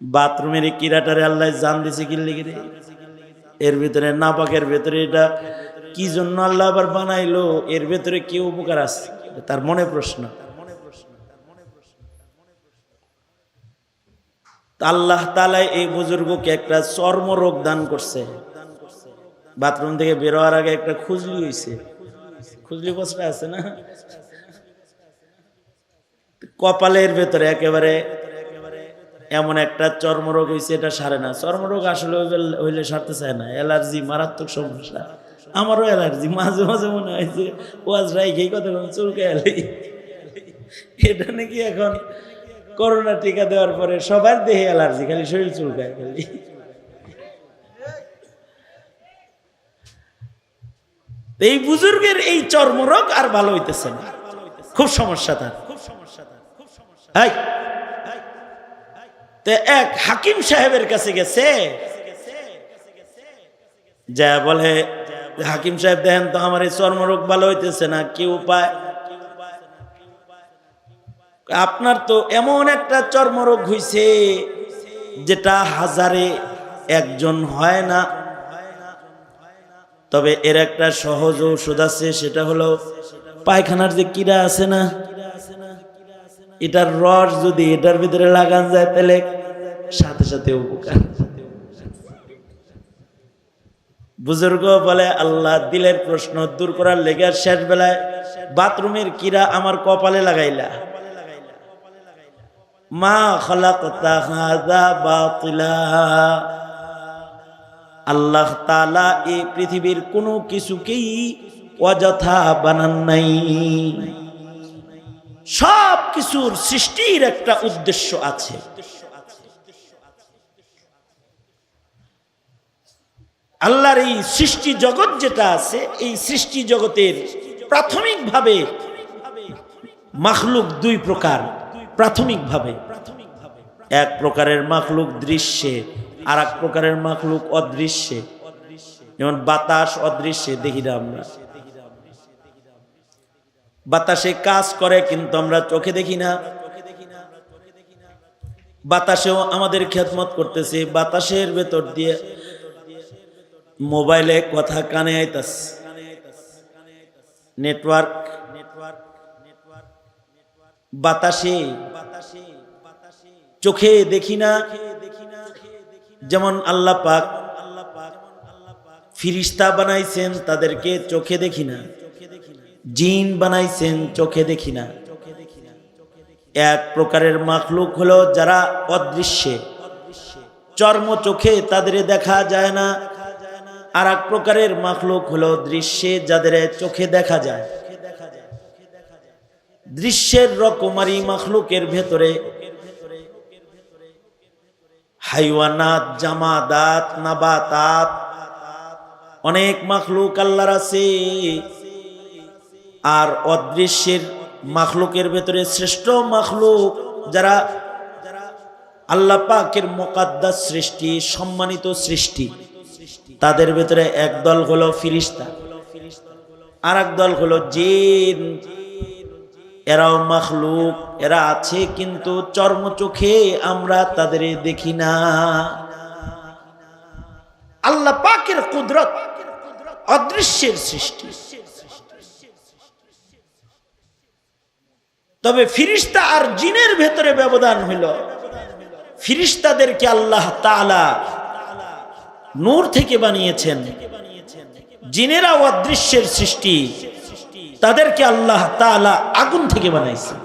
বাথরুমের কিরাটারে আল্লাহ জান দিছে কি লিগে? এর ভিতরে নাপাকের ভিতরে এটা কি জন্য আল্লাহ আবার বানাইলো? এর ভিতরে কি উপকার আছে? তার মনে প্রশ্ন। আল্লাহ তাআলা এই বুজুর্গকে একটা চর্মরোগ দান করছে। বাথরুম থেকে বের হওয়ার আগে একটা খুজলি হইছে, খুজলি কষ্ট আছে না, কপালের ভেতরে একেবারে এমন একটা চর্মরোগ হয়েছে, এটা সারে না। চর্মরোগ আসলে হইলে সারতে চায় না, অ্যালার্জি মারাত্মক সমস্যা। আমারও অ্যালার্জি, মাঝে মাঝে মনে হয়েছে ওয়াজ রাইখে কথা চুলকে এলি। এটা নাকি এখন করোনা টিকা দেওয়ার পরে সবার দেহে অ্যালার্জি, খালি শরীর চুলকায় খালি। এই বুজুর্গের এই চর্মরোগ আর ভালো হইতেছে না, খুব সমস্যা তার। এক হাকিম সাহেবের কাছে গেছে, যা বলে হাকিম সাহেব দেখেন তো আমার এই চর্মরোগ ভালো হইতেছে না, কি উপায়? আপনার তো এমন একটা চর্মরোগ হইছে যেটা হাজারে একজন হয় না, তবে এর একটা সহজ ঔষধ আছে, সেটা হলো পায়খানার যে কিরা আছে না, এটার রস যদি এটার ভিতরে লাগান যায় তাহলে সাথে সাথে উপকার। বুজুর্গ বলে আল্লাহ দিলের প্রশ্ন দূর করার লেগে শেষ বেলায় বাথরুমের কিরা আমার কপালে লাগাইলা। মা খালাকতা হাযা বাতিলা, আল্লাহ তাআলা এই পৃথিবীর কোনো কিছুকেই অযথা বানান নাই। সব কিছুর সৃষ্টির একটা উদ্দেশ্য আছে। আল্লাহর এই সৃষ্টি জগৎ যেটা আছে, এই সৃষ্টি জগতের প্রাথমিকভাবে মাখলুক দুই প্রকার। প্রাথমিকভাবে এক প্রকারের মাখলুক দৃশ্যে, আর এক প্রকারের মাখলুক অদৃশ্যে। যেমন বাতাস অদৃশ্যে, দেখি না আমরা। বাতাসে কাজ করে কিন্তু আমরা চোখে দেখি না। বাতাসেও আমাদের খেদমত করতেছে, বাতাসের ভেতর দিয়ে মোবাইলে কথা কানে আইতাছে, নেটওয়ার্ক। বাতাসে চোখে দেখি না। যেমন আল্লাহ পাক ফিরিস্তা বানাইছেন, তাদেরকে চোখে দেখি না। জিন বানাইছেন, চোখে দেখি না। এক প্রকারের মাখলুক হলো যারা অদৃশ্যে, চর্ম চোখে তাদের দেখা যায় না। আর এক প্রকারের মাখলুক হলো দৃশ্যে, যাদের চোখে দেখা যায়। দৃশ্যের রকমারি মাখলুকের ভেতরে হাইওয়ানাত, জামাদাত, নাবাতাত, অনেক মাখলুক আল্লাহর আছে। আর অদৃশ্যের মাখলুকের ভেতরে শ্রেষ্ঠ মাখলুক যারা আল্লাহ পাকের মুকাদ্দাস সৃষ্টি, সম্মানিত সৃষ্টি, তাদের ভেতরে একদল হলো ফিরিস্তা, আর এক দল হলো জিন। এরাও মাখলুক, এরা আছে কিন্তু চর্ম চোখে আমরা তাদের দেখি না। আল্লাহ পাকের কুদরত অদৃশ্যের সৃষ্টি। তবে ফিরিস্তা আর জিনের ভেতরে ব্যবধান হইল, ফিরিস্তাদেরকে আল্লাহ তাআলা নূর থেকে বানিয়েছেন, জিনেরা অদৃশ্যের সৃষ্টি, তাদেরকে আল্লাহ তাআলা আগুন থেকে বানাইছেন।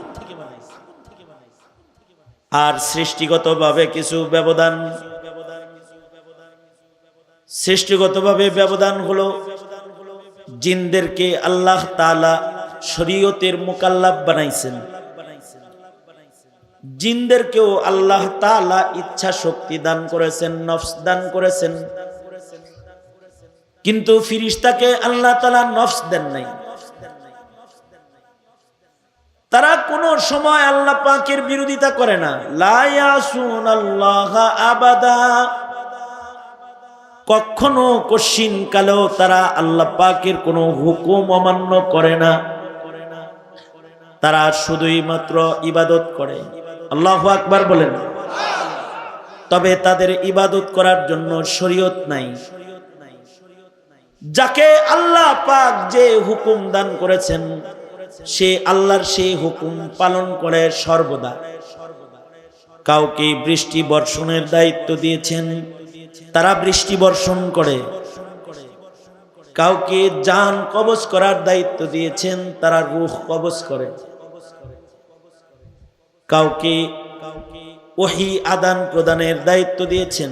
আর সৃষ্টিগতভাবে কিছু ব্যবধান, সৃষ্টিগতভাবে ব্যবধান হলো জিনদেরকে আল্লাহ তাআলা শরীয়তের মুকাল্লাফ বানাইছেন। জিনদেরকেও আল্লাহ তাআলা ইচ্ছা শক্তি দান করেছেন, নফস দান করেছেন। কিন্তু ফিরিস্তাকে আল্লাহ তাআলা নফস দেন নাই। তারা কোন সময় আল্লাহ পাকের বিরোধিতা করে না। লা ইয়াসুনাল্লাহা আবাদা, কখনো কশিন কালেও তারা আল্লাহ পাকের কোনো হুকুম অমান্য করে না। তারা শুধুই মাত্র ইবাদত করে। আল্লাহু আকবার বলেন। তবে তাদের ইবাদত করার জন্য শরীয়ত নাই। যাকে আল্লাহ পাক যে হুকুম দান করেছেন, সে আল্লাহর সেই হুকুম পালন করে সর্বদা। কাউকে বৃষ্টি বর্ষণের দায়িত্ব দিয়েছেন, তারা বৃষ্টি বর্ষণ করে। কাউকে জান কবজ করার দায়িত্ব দিয়েছেন, তারা রূহ কবজ করে। কাউকে ওহী আদান প্রদানের দায়িত্ব দিয়েছেন,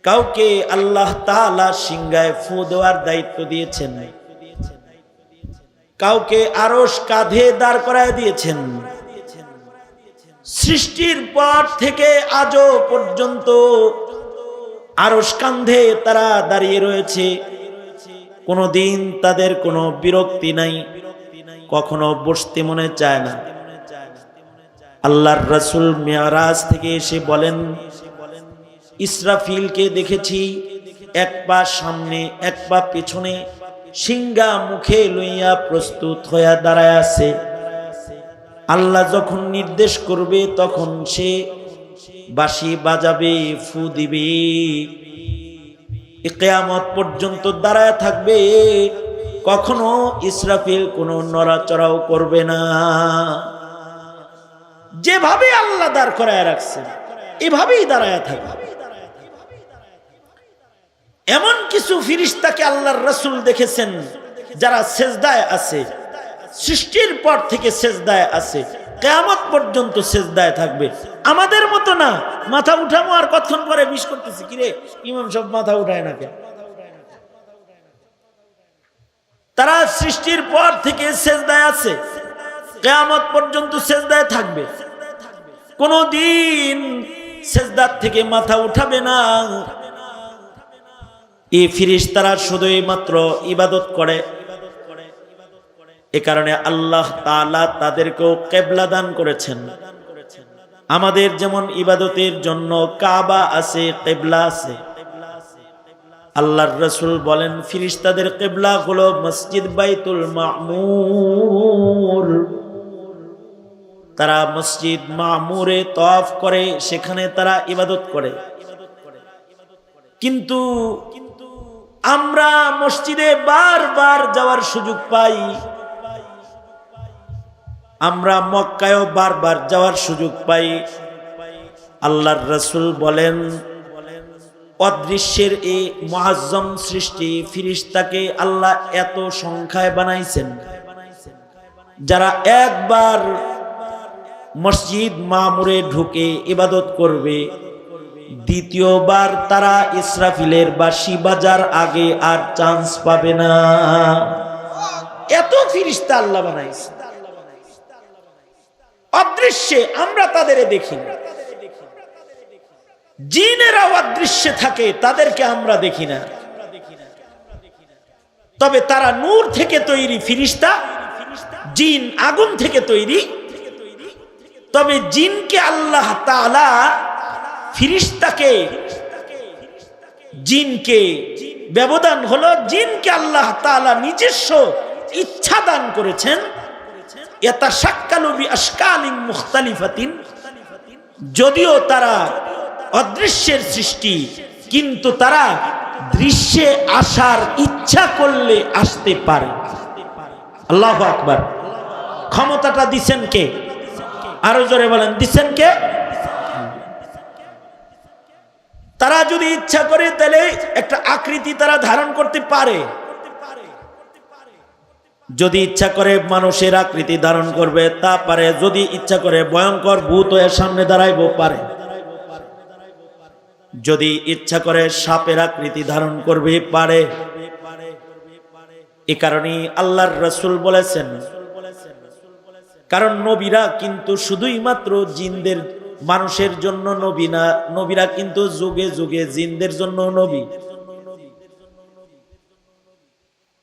কাউকে আল্লাহ তাআলা সিংহায় ফু দেওয়ার দায়িত্ব দিয়েছেন, কাউকে আরশ কাঁধে দাঁড় করায় দিয়েছেন। সৃষ্টির পর থেকে আজও পর্যন্ত আরশ কাঁধে তারা দাঁড়িয়ে রয়েছে। কোনোদিন তাদের কোনো বিরক্তি নাই, কখনো বসতে মনে চায় না। আল্লাহর রাসূল মিরাজ থেকে এসে বলেন, ইসরাফিলকে দেখেছি এক পা সামনে এক পা পিছনে, সিংহা মুখে লইয়া প্রস্তুত হইয়া দাঁড়ায় আছে। আল্লাহ যখন নির্দেশ করবে তখন সে বাঁশি বাজাবে, ফু দিবে, কিয়ামত পর্যন্ত দাঁড়ায় থাকবে। কখনো ইসরাফিল কোনো নড়াচড়াও করবে না। যেভাবে আল্লাহ দাঁড় করায় রাখছেন এভাবেই দাঁড়ায় থাকবে। এমন কিছু ফিরিস্তাকে আল্লাহর রাসূল দেখেছেন যারা সেজদায় আছে, সৃষ্টির পর থেকে সেজদায় আছে, কিয়ামত পর্যন্ত সেজদায় থাকবে। আমাদের মতো না, মাথা উঠামো আর কতক্ষণ পরে বিশ করতেছি, কিরে ইমাম সব মাথা উঠায় না কেন? তারা সৃষ্টির পর থেকে সেজদায় আছে, কিয়ামত পর্যন্ত সেজদায় থাকবে, কোনদিন সেজদার থেকে মাথা উঠাবে না। এই ফিরিস্তারা শুধুই মাত্র ইবাদত করে। এ কারণে আল্লাহ তাআলা তাদেরকেও কিবলা দান করেছেন। আমাদের যেমন ইবাদতের জন্য কাবা আছে, কিবলা আছে, আল্লাহর রাসূল বলেন ফিরিস্তাদের কিবলা হলো মসজিদ বাইতুল মামুর। তারা মসজিদ মামুরে তওয়াফ করে, সেখানে তারা ইবাদত করে। কিন্তু আমরা মসজিদে বারবার যাওয়ার সুযোগ পাই, আমরা মক্কায়ও বারবার যাওয়ার সুযোগ পাই। আল্লাহর রাসূল বলেন অদৃশ্যের এই মুআজ্জম সৃষ্টি ফিরিস্তাকে আল্লাহ এত সংখ্যায় বানাইছেন, যারা একবার মসজিদ মামুরে ঢুকে ইবাদত করবে, দ্বিতীয়বার তারা ইসরাফিলের বাঁশি বাজার আগে আর চান্স পাবে না। এত ফিরিস্তা আল্লাহ বানাইছে অদৃশ্যে, আমরা তাদের দেখি না। জিনেরা অদৃশ্যে থাকে, তাদেরকে আমরা দেখি না। তবে তারা নূর থেকে তৈরি ফিরিস্তা, জিন আগুন থেকে তৈরি। তবে জিনকে আল্লাহ তাআলা ফিরিস্তাকে, জিনকে ব্যবধান হলো জিনকে আল্লাহ তাআলা নিজস্ব ইচ্ছা দান করেছেন। ইয়াতাশাক্কালু বিআশকালিন মুখতালিফাতিন, যদিও তারা অদৃশ্যের সৃষ্টি, কিন্তু তারা দৃশ্যে আসার ইচ্ছা করলে আসতে পারে। আল্লাহু আকবার। ক্ষমতাটা দিছেন কে? আরো জোরে বলেন, দিছেন কে? তারা যদি ইচ্ছা করে তাহলে একটা আকৃতি তারা ধারণ করতে পারে। যদি ইচ্ছা করে মানুষের আকৃতি ধারণ করবে তা পারে, যদি ইচ্ছা করে ভয়ঙ্কর ভূত হয়ে সামনে দাঁড়াইব পারে, যদি ইচ্ছা করে সাপের আকৃতি ধারণ করবে পারে। এ কারণেই আল্লাহর রাসূল বলেছেন, কারণ নবীরা কিন্তু শুধুই মাত্র জিনদের, মানুষের জন্য নবী না, নবীরা কিন্তু যুগে যুগে জিনদের জন্য নবী।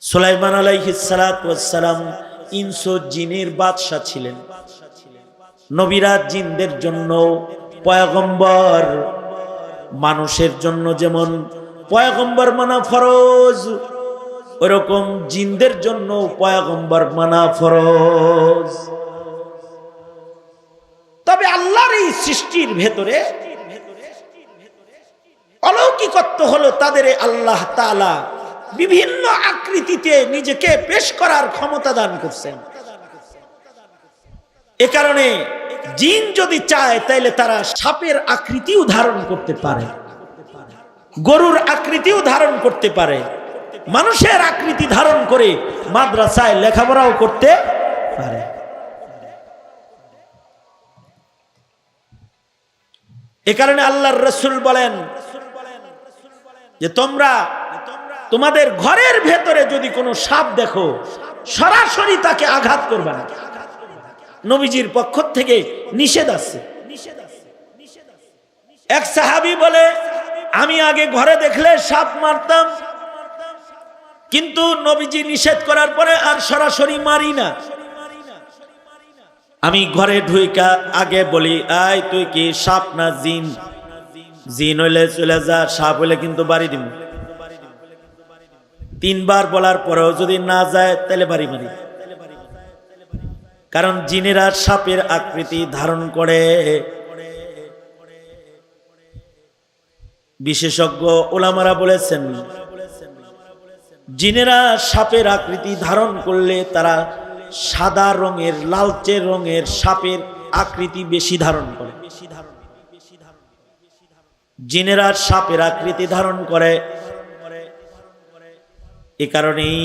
সুলাইমান আলাইহিস সালাতু ওয়াস সালাম ইনস ও জিনের বাদশা ছিলেন। নবীরা জিনদের জন্য পয়গম্বর, মানুষের জন্য যেমন পয়গম্বর মানা ফরজ, ওরকম জিনদের জন্য পয়গম্বর মানা ফরজ। তবে আল্লাহর এই সৃষ্টির ভেতরে অলৌকিকত্ব হলো তাদের আল্লাহ তাআলা বিভিন্ন আকৃতিতে নিজেকে পেশ করার ক্ষমতা দান করছেন। এ কারণে জিন যদি চায় তাহলে তারা সাপের আকৃতিও ধারণ করতে পারে, গরুর আকৃতিও ধারণ করতে পারে, মানুষের আকৃতি ধারণ করে মাদ্রাসায় লেখাপড়াও করতে পারে। এ কারণে আল্লাহর রাসূল বলেন যে তোমরা তোমাদের ঘরের ভেতরে যদি কোনো সাপ দেখো সরাসরি তাকে আঘাত করবে না। নবীজির পক্ষ থেকে নিষেধ আছে। এক সাহাবী বলে, আমি আগে ঘরে দেখলে সাপ মারতাম, কিন্তু নবীজি নিষেধ করার পরে আর সরাসরি মারি না। আমি ঘরে ঢুইকা আগে বলি, আয় তুই কি সাপ না জিন? জিন হইলে চলে যা, সাপ হইলে কিন্তু বাড়ি দিব। 3 বার বলার পরেও যদি না যায় তাহলে বাড়ি মারি। কারণ জিনেরা সাপের আকৃতি ধারণ করে। বিশেষজ্ঞ ওলামারা বলেছেন, জিনেরা সাপের আকৃতি ধারণ করলে তারা সাদা রঙের, লালচে রঙের সাপের আকৃতি বেশি ধারণ করে, জিনেরা সাপের আকৃতি ধারণ করে। এ কারণেই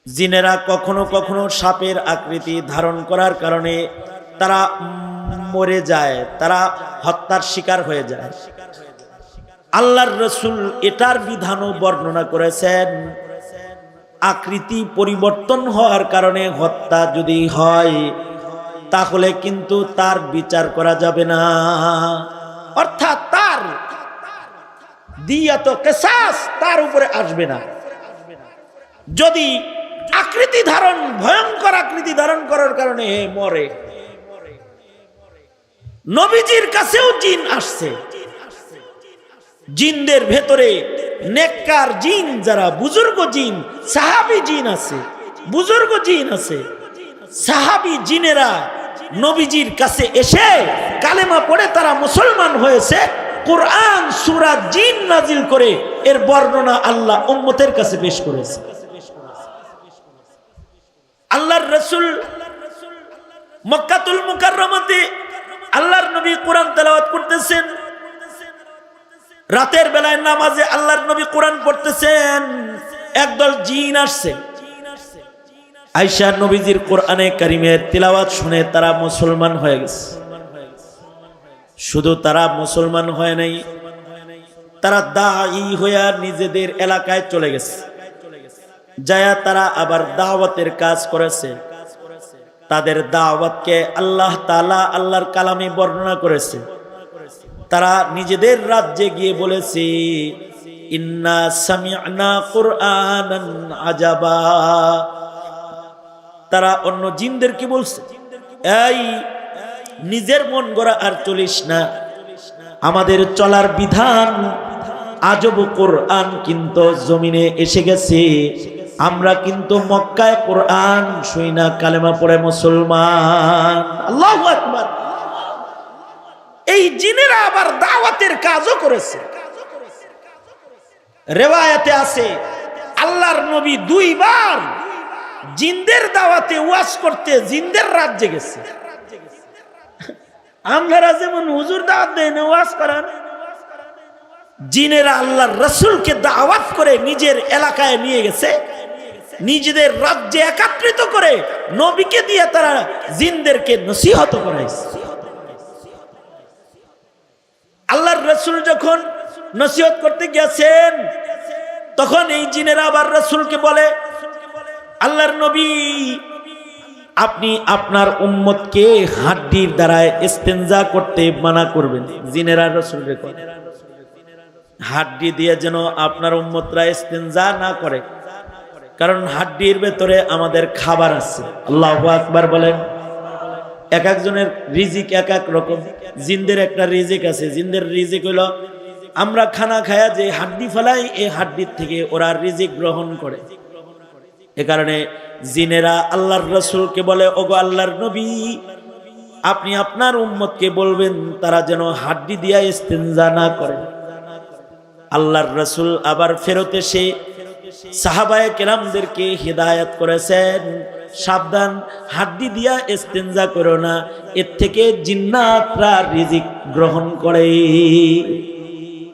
জিনেরা কখনো কখনো সাপের আকৃতি ধারণ করার কারণে তারা মরে যায়, তারা হত্যার শিকার হয়ে যায়। আল্লাহর রাসূল এটার বিধানও বর্ণনা করেছেন, আকৃতি পরিবর্তন হওয়ার কারণে হত্যা যদি হয় তাহলে কিন্তু তার বিচার করা যাবে না, অর্থাৎ তার দিয়াত কিসাস তার উপরে আসবে না। যদি আকৃতি ধারণ, ভয়ঙ্কর আকৃতি ধারণ করার কারণে মরে। নবীজির কাছেও জিন আসছে, জিনদের ভেতরে নেককার জিন যারা, বুজুর্গ জিন, সাহাবী জিন আছে, বুজুর্গ জিন আছে। সাহাবী জিনেরা নবীজির কাছে এসে কালেমা পড়ে তারা মুসলমান হয়েছে। কোরআন সূরা জিন নাজিল করে এর বর্ণনা আল্লাহ উম্মতের কাছে পেশ করেছে। আল্লাহর রাসূল মক্কাতুল মুকাররমাতে আল্লাহর নবী কোরআন তেলাওয়াত করতেছেন, রাতের বেলায় নামাজে আল্লাহর নবী কোরআন পড়তেছেন, একদল জিন আসছে। আয়েশা নবীজির কোরআনে কারিমের তিলাওয়াত শুনে তারা মুসলমান হয়ে গেছে। শুধু তারা মুসলমান হয় নাই, তারা দাঈ হয়ে নিজেদের এলাকায় চলে গেছে, যায়া তারা আবার দাওয়াতের কাজ করেছে। তাদের দাওয়াতকে আল্লাহ তাআলা আল্লাহর কালামে বর্ণনা করেছে। তারা নিজেদের রাজ্যে গিয়ে বলেছে, ইন্না সামি'না কুরআনান আজাবা। তারা অন্য জিনদেরকে বলছে, এই নিজের মন গড়া আর চলিস না, আমাদের চলার বিধান আজব কোরআন কিন্তু জমিনে এসে গেছে। আমরা কিন্তু মক্কায় কোরআন শুই না, কালেমা পড়ে মুসলমান। আল্লাহু আকবার। এই জিনেরা আবার দাওয়াতের কাজও করেছে। রিওয়ায়াতে আছে আল্লাহর নবী দুইবার জিনদের দাওয়াতে ওয়াজ করতে জিনদের রাজ্যে গেছে। আমরা যেমন হুজুর দাওয়াত দেয় না, ওয়াজ করেন, জিনেরা আল্লাহর রাসূলকে দাওয়াত করে নিজের এলাকায় নিয়ে গেছে, নিজেদের রাজ্যে একত্রিত করে নবীকে দিয়ে তারা জিনদেরকে নসিহত করাইছে। আল্লাহর রাসূল যখন নসিহত করতে গেছেন তখন এই জিনেরা আবার রাসূলকে বলে, আল্লাহর নবী আপনি আপনার উম্মতকে হাড্ডির দ্বারা ইস্তেনজা করতে মানা করবেন। জিনেরা রাসূলকে বলে, হাড্ডি দিয়ে যেন আপনার উম্মতরা ইস্তেনজা না করে, কারণ হাড্ডির ভেতরে আমাদের খাবার আছে। আল্লাহু আকবার বলেন। এক একজনের রিজিক এক এক রকম। জিনদের একটা রিজিক আছে, জিনদের রিজিক হলো আমরা খানা খায়া যে হাড্ডি ফেলাই, এই হাড্ডির থেকে ওরা রিজিক গ্রহণ করে। এ কারণে জিনেরা আল্লাহর রাসূলকে বলে, ওগো আল্লাহর নবী আপনি আপনার উম্মতকে বলবেন তারা যেন হাড্ডি দিয়া ইস্তেনজা না করে। আল্লাহর রাসূল আবার ফেরত এসে সাহাবায়ে কেরামদেরকে হিদায়াত করেছেন, সাবধান, হাড্ডি দিয়া ইস্তেনজা করো না, এর থেকে জিন্নাতরা রিজিক গ্রহণ করে।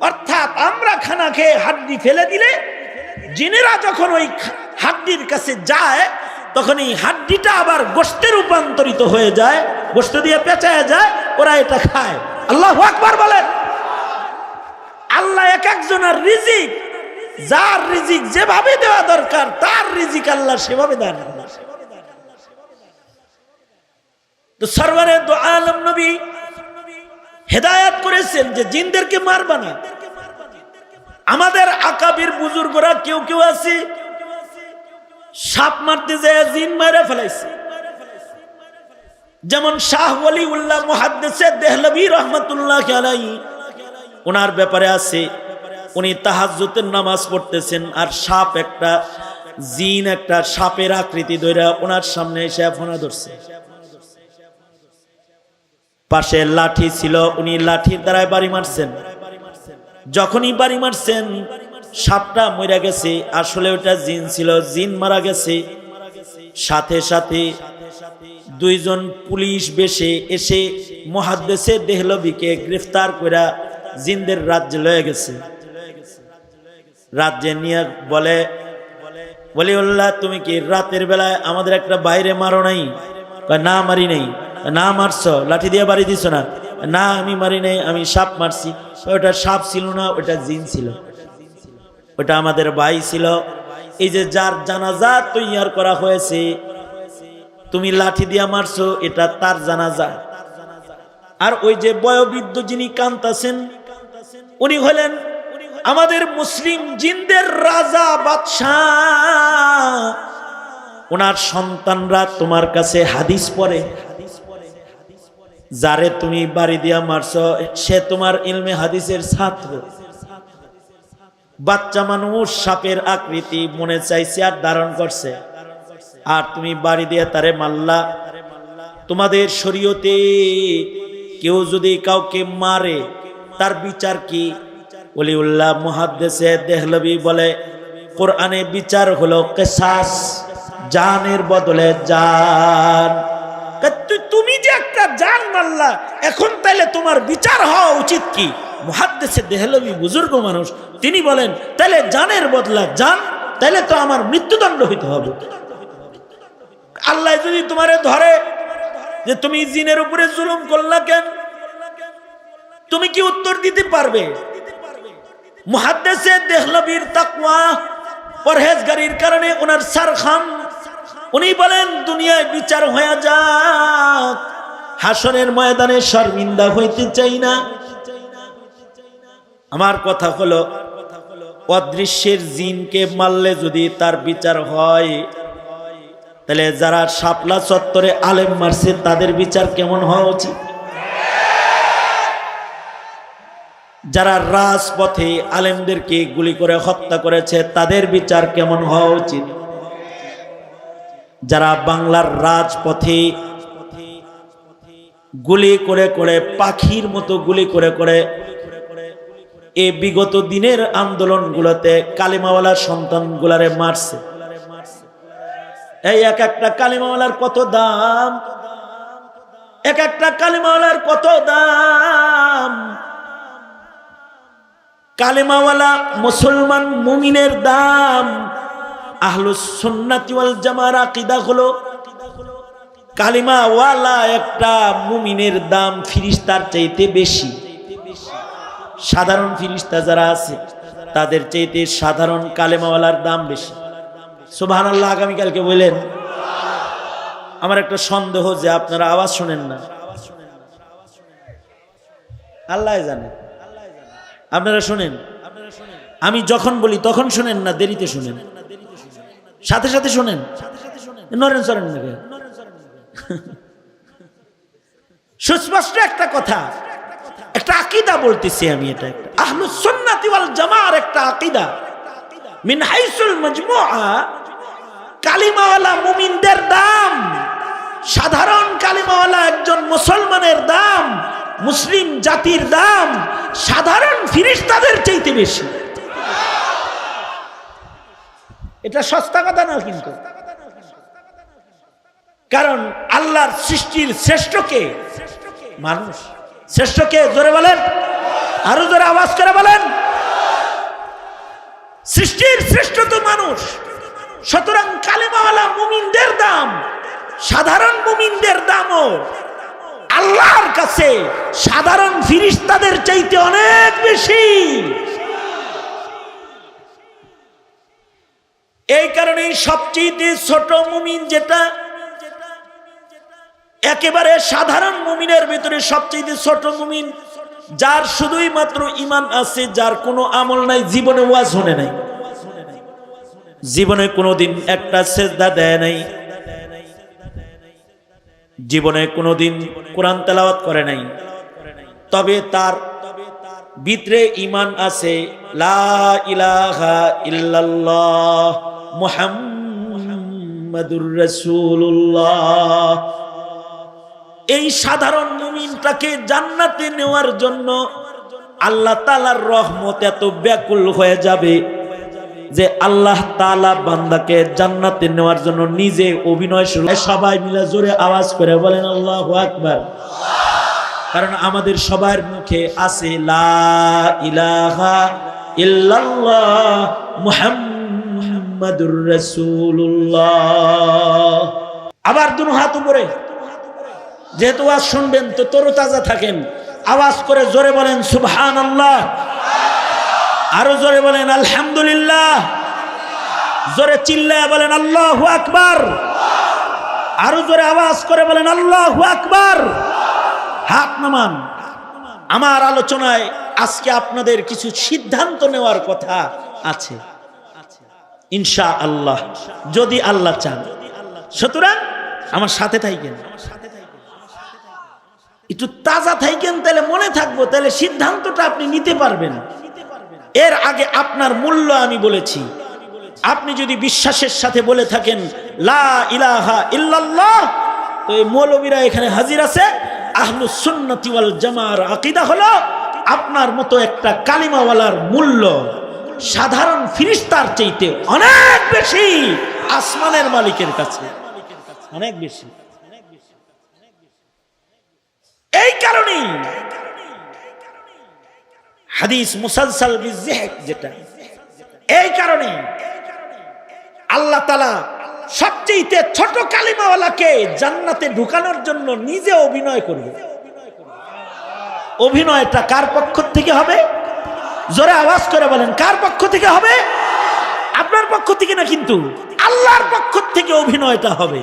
অর্থাৎ আমরা খানা খেয়ে হাড্ডি ফেলে দিলে জিনেরা যখন ওই হাড্ডির কাছে যায় তখন এই হাড্ডিটা আবার গোশতে রূপান্তরিত হয়ে যায়, গোশত দিয়ে পেঁচায়া যায়, ওরা এটা খায়। আল্লাহু আকবার বলেন। আল্লাহ এক একজনের রিজিক, যার রিজিক যেভাবে দেওয়া দরকার তার রিজিক আল্লাহ সেভাবে দান করেন। তো সরওয়ারে দু আলম নবী হেদায়েত করেছেন যে জিনদেরকে মারবা না। আমাদের আকাবির বুজুর্গরা কেউ কেউ আছে সাপ মারতে যায় জিন মেরে ফেলাইছে, যেমন শাহ ওয়ালিউল্লাহ মুহাদ্দিসে দেহলভী রাহমাতুল্লাহি আলাইহি, ওনার ব্যাপারে আছে উনি তাহাজ্জুদের নামাজ পড়তেছেন আর সাপ একটা জিন একটা সাপের আকৃতি ধরে ওনার সামনে এসে ফোনা ধরছে। পাশে লাঠি ছিল, উনি লাঠির দ্বারায় বাড়ি মারছেন। যখনই বাড়ি মারছেন সাপটা মরে গেছে, আসলে ওটা জিন ছিল, জিন মারা গেছে। সাথে সাথে দুইজন পুলিশ বেশে এসে মুহাদ্দিসে দেহলভিকে গ্রেফতার কইরা জিন্দের রাজ্যে লয়ে গেছে। রাজ্যে নিয়ে বলে, ওলিউল্লাহ তুমি কি রাতের বেলায় আমাদের একটা বাইরে মারো নাই? না মারি নাই। না মারছো, লাঠি দিয়ে বাড়ি দিছো না? না আমি মারি নাই, আমি সাপ মারছি। ওটা সাপ ছিল না, ওটা জিন ছিল, ওটা আমাদের ভাই ছিল। এই যে যার জানাজা তৈয়ার করা হয়েছে, তুমি লাঠি দিয়া মারছো, এটা তার জানাজা। আর ওই যে বয়োবৃদ্ধ যিনি কান্তাছেন, উনি হলেন আমাদের মুসলিম জিনদের রাজা বাদশাহ। ওনার সন্তানরা তোমার কাছে হাদিস পড়ে। যারে তুমি বাড়ি দিয়া মারছো সে তোমার ইলমে হাদিসের ছাত্র। বাচ্চা মানুষ সাপের আকৃতি মনে চাইছে আর ধারণ করছে, আর তুমি বাড়ি দিয়ে তারে মারলা। তোমাদের শরীয়তে কেউ যদি কাউকে মারে তার বিচার কি? ওলিউল্লাহ মুহাদ্দিসে দেহলভি বলে, কোরআনে বিচার হলো কিসাস, জানের বদলে জান। তুমি যে একটা জান মারলা, এখন তাইলে তোমার বিচার হওয়া উচিত কি? মুহাদ্দিসে দেহলভি বুজুর্গ মানুষ, তিনি বলেন তাইলে জানের বদলা জান, তাইলে তো আমার মৃত্যুদণ্ড হইতে হবে। আল্লাহ যদি তোমারে ধরে যে তুমি জিনের উপরে জুলুম করলা কেন, তুমি কি উত্তর দিতে পারবে? মুহাদ্দিসে দেহলভির তাকওয়া পরহেজগারির কারণে ওনার সারখান, উনি বলেন দুনিয়ায় বিচার হয়ে যাক, হাসরের ময়দানে শর্মিন্দা হইতে চাই না। আমার কথা হলো, অদৃশ্যের জিনকে মারলে যদি তার বিচার হয়, তাহলে যারা শাপলা চত্বরে আলেম মারছে তাদের বিচার কেমন হওয়া উচিত? যারা রাজপথে আলেমদেরকে গুলি করে হত্যা করেছে তাদের বিচার কেমন হওয়া উচিত? যারা বাংলার রাজপথে গুলি করে করে, পাখির মতো গুলি করে করে এই বিগত দিনের আন্দোলনগুলোতে কালিমাওয়ালা সন্তানগুলারে মারছে। এই এক একটা কালিমাওয়ালার কত দাম, এক একটা কালিমাওয়ালার কত দাম। কালিমাওয়ালা মুসলমান মুমিনের দাম, আহলুস সুন্নাতি ওয়াল জামার আকীদা হলো কালিমাওয়ালা একটা মুমিনের দাম ফিরিস্তার চাইতে বেশি। সাধারণ ফিরিস্তা যারা আছে তাদের চাইতে সাধারণ কালিমাওয়ালার দাম বেশি। সুবহানাল্লাহ। আগামীকালকে বললেন, আমার একটা সন্দেহ যে আপনারা আওয়াজ শোনেন না। আল্লাহ জানে আপনারা শোনেন। আমি যখন বলি তখন শোনেন না, দেরিতে শোনেন, সাথে সাথে শোনেন, নরেন সরেন নাকি? সুস্পষ্ট একটা কথা, একটা আকীদা বলতেছি আমি। এটা একটা আহলুস সুন্নাতি ওয়াল জামার একটা আকীদা। মিন হাইসুল মাজমুআ, কালিমাওয়ালা মুমিনদের দাম, সাধারণ কালিমাওয়ালা একজন মুসলমানের দাম, মুসলিম জাতির দাম সাধারণ ফিরিস্তাদের চাইতে বেশি। এটা সস্তা কথা না কিন্তু। কারণ আল্লাহর সৃষ্টির শ্রেষ্ঠকে মানুষ, শ্রেষ্ঠকে জোরে বলেন, আরো জোরে আওয়াজ করে বলেন। সৃষ্টির শ্রেষ্ঠ তো মানুষ। সুতরাং কালিমাওয়ালা মুমিনদের দাম সাধারণ মুমিনদের দামও আল্লাহর কাছে সাধারণ ফিরিস্তাদের চাইতে অনেক বেশি। এই কারণেই সবচেয়ে ছোট মুমিন যেটা, একেবারে সাধারণ মুমিনের ভিতরে সবচেয়ে ছোট মুমিন, যার শুধুই মাত্র ঈমান আছে, যার কোনো আমল নাই, জীবনে ওয়াজ শুনে নাই, জীবনে কোনোদিন একটা সিজদা দেয় নাই, জীবনে কোনোদিন কোরআন তেলাওয়াত করে নাই, তবে তার ভিতরে ঈমান আছে, লা ইলাহা ইল্লাল্লাহ মুহাম্মাদুর রাসূলুল্লাহ। এই সাধারণ মুমিনটাকে জান্নাতে নেওয়ার জন্য আল্লাহ তাআলার রহমত এত ব্যাকুল হয়ে যাবে, যে আল্লাহ তাআলা বান্দাকে জান্নাতে নেওয়ার জন্য নিজে অভিনয় শুরু। সবাই মিলে জোরে আওয়াজ করে বলেন আল্লাহু আকবার। কারণ আমাদের সবার মুখে আছে লা ইলাহা ইল্লাল্লাহ মুহাম্মাদুর রাসূলুল্লাহ। আবার দুনো হাত উপরে, যেহেতু আজ শুনবেন তো তরতাজা থাকেন, আওয়াজ করে জোরে বলেন সুবহানাল্লাহ, আরো জোরে বলেন আলহামদুলিল্লাহ, জোরে চিল্লায় বলেন আল্লাহু আকবার, আরো জোরে আওয়াজ করে বলেন আল্লাহু আকবার। হাত নামান। আমার আলোচনায় আজকে আপনাদের কিছু সিদ্ধান্ত নেওয়ার কথা আছে ইনশাআল্লাহ, যদি আল্লাহ চান। সুতরাং আমার সাথে থাকেন, একটু তাজা থাকেন, তাহলে মনে থাকবো, তাহলে সিদ্ধান্তটা আপনি নিতে পারবেন। এর আগে আপনার মূল্য আমি বলেছি। আপনি যদি বিশ্বাসের সাথে বলে থাকেন লা ইলাহা ইল্লাল্লাহ, তো এই মৌলবীরা এখানে হাজির আছে, আহলুস সুন্নাতি ওয়াল জামার আকীদা হলো আপনার মতো একটা কালিমাওয়ালার মূল্য সাধারণ ফেরেশতার চাইতে অনেক বেশি আসমানের মালিকের কাছে, অনেক বেশি। এই কারণেই হাদিস মুসালসাল বিযিহক, যেটা এই কারণে আল্লাহ তাআলা সবচেয়ে ছোট কালিমাওয়ালাকে জান্নাতে ঢুকানোর জন্য নিজে অভিনয় করবে। অভিনয়টা কার পক্ষ থেকে হবে? জোরে আওয়াজ করে বলেন, কার পক্ষ থেকে হবে? আপনার পক্ষ থেকে না, কিন্তু আল্লাহর পক্ষ থেকে অভিনয়টা হবে।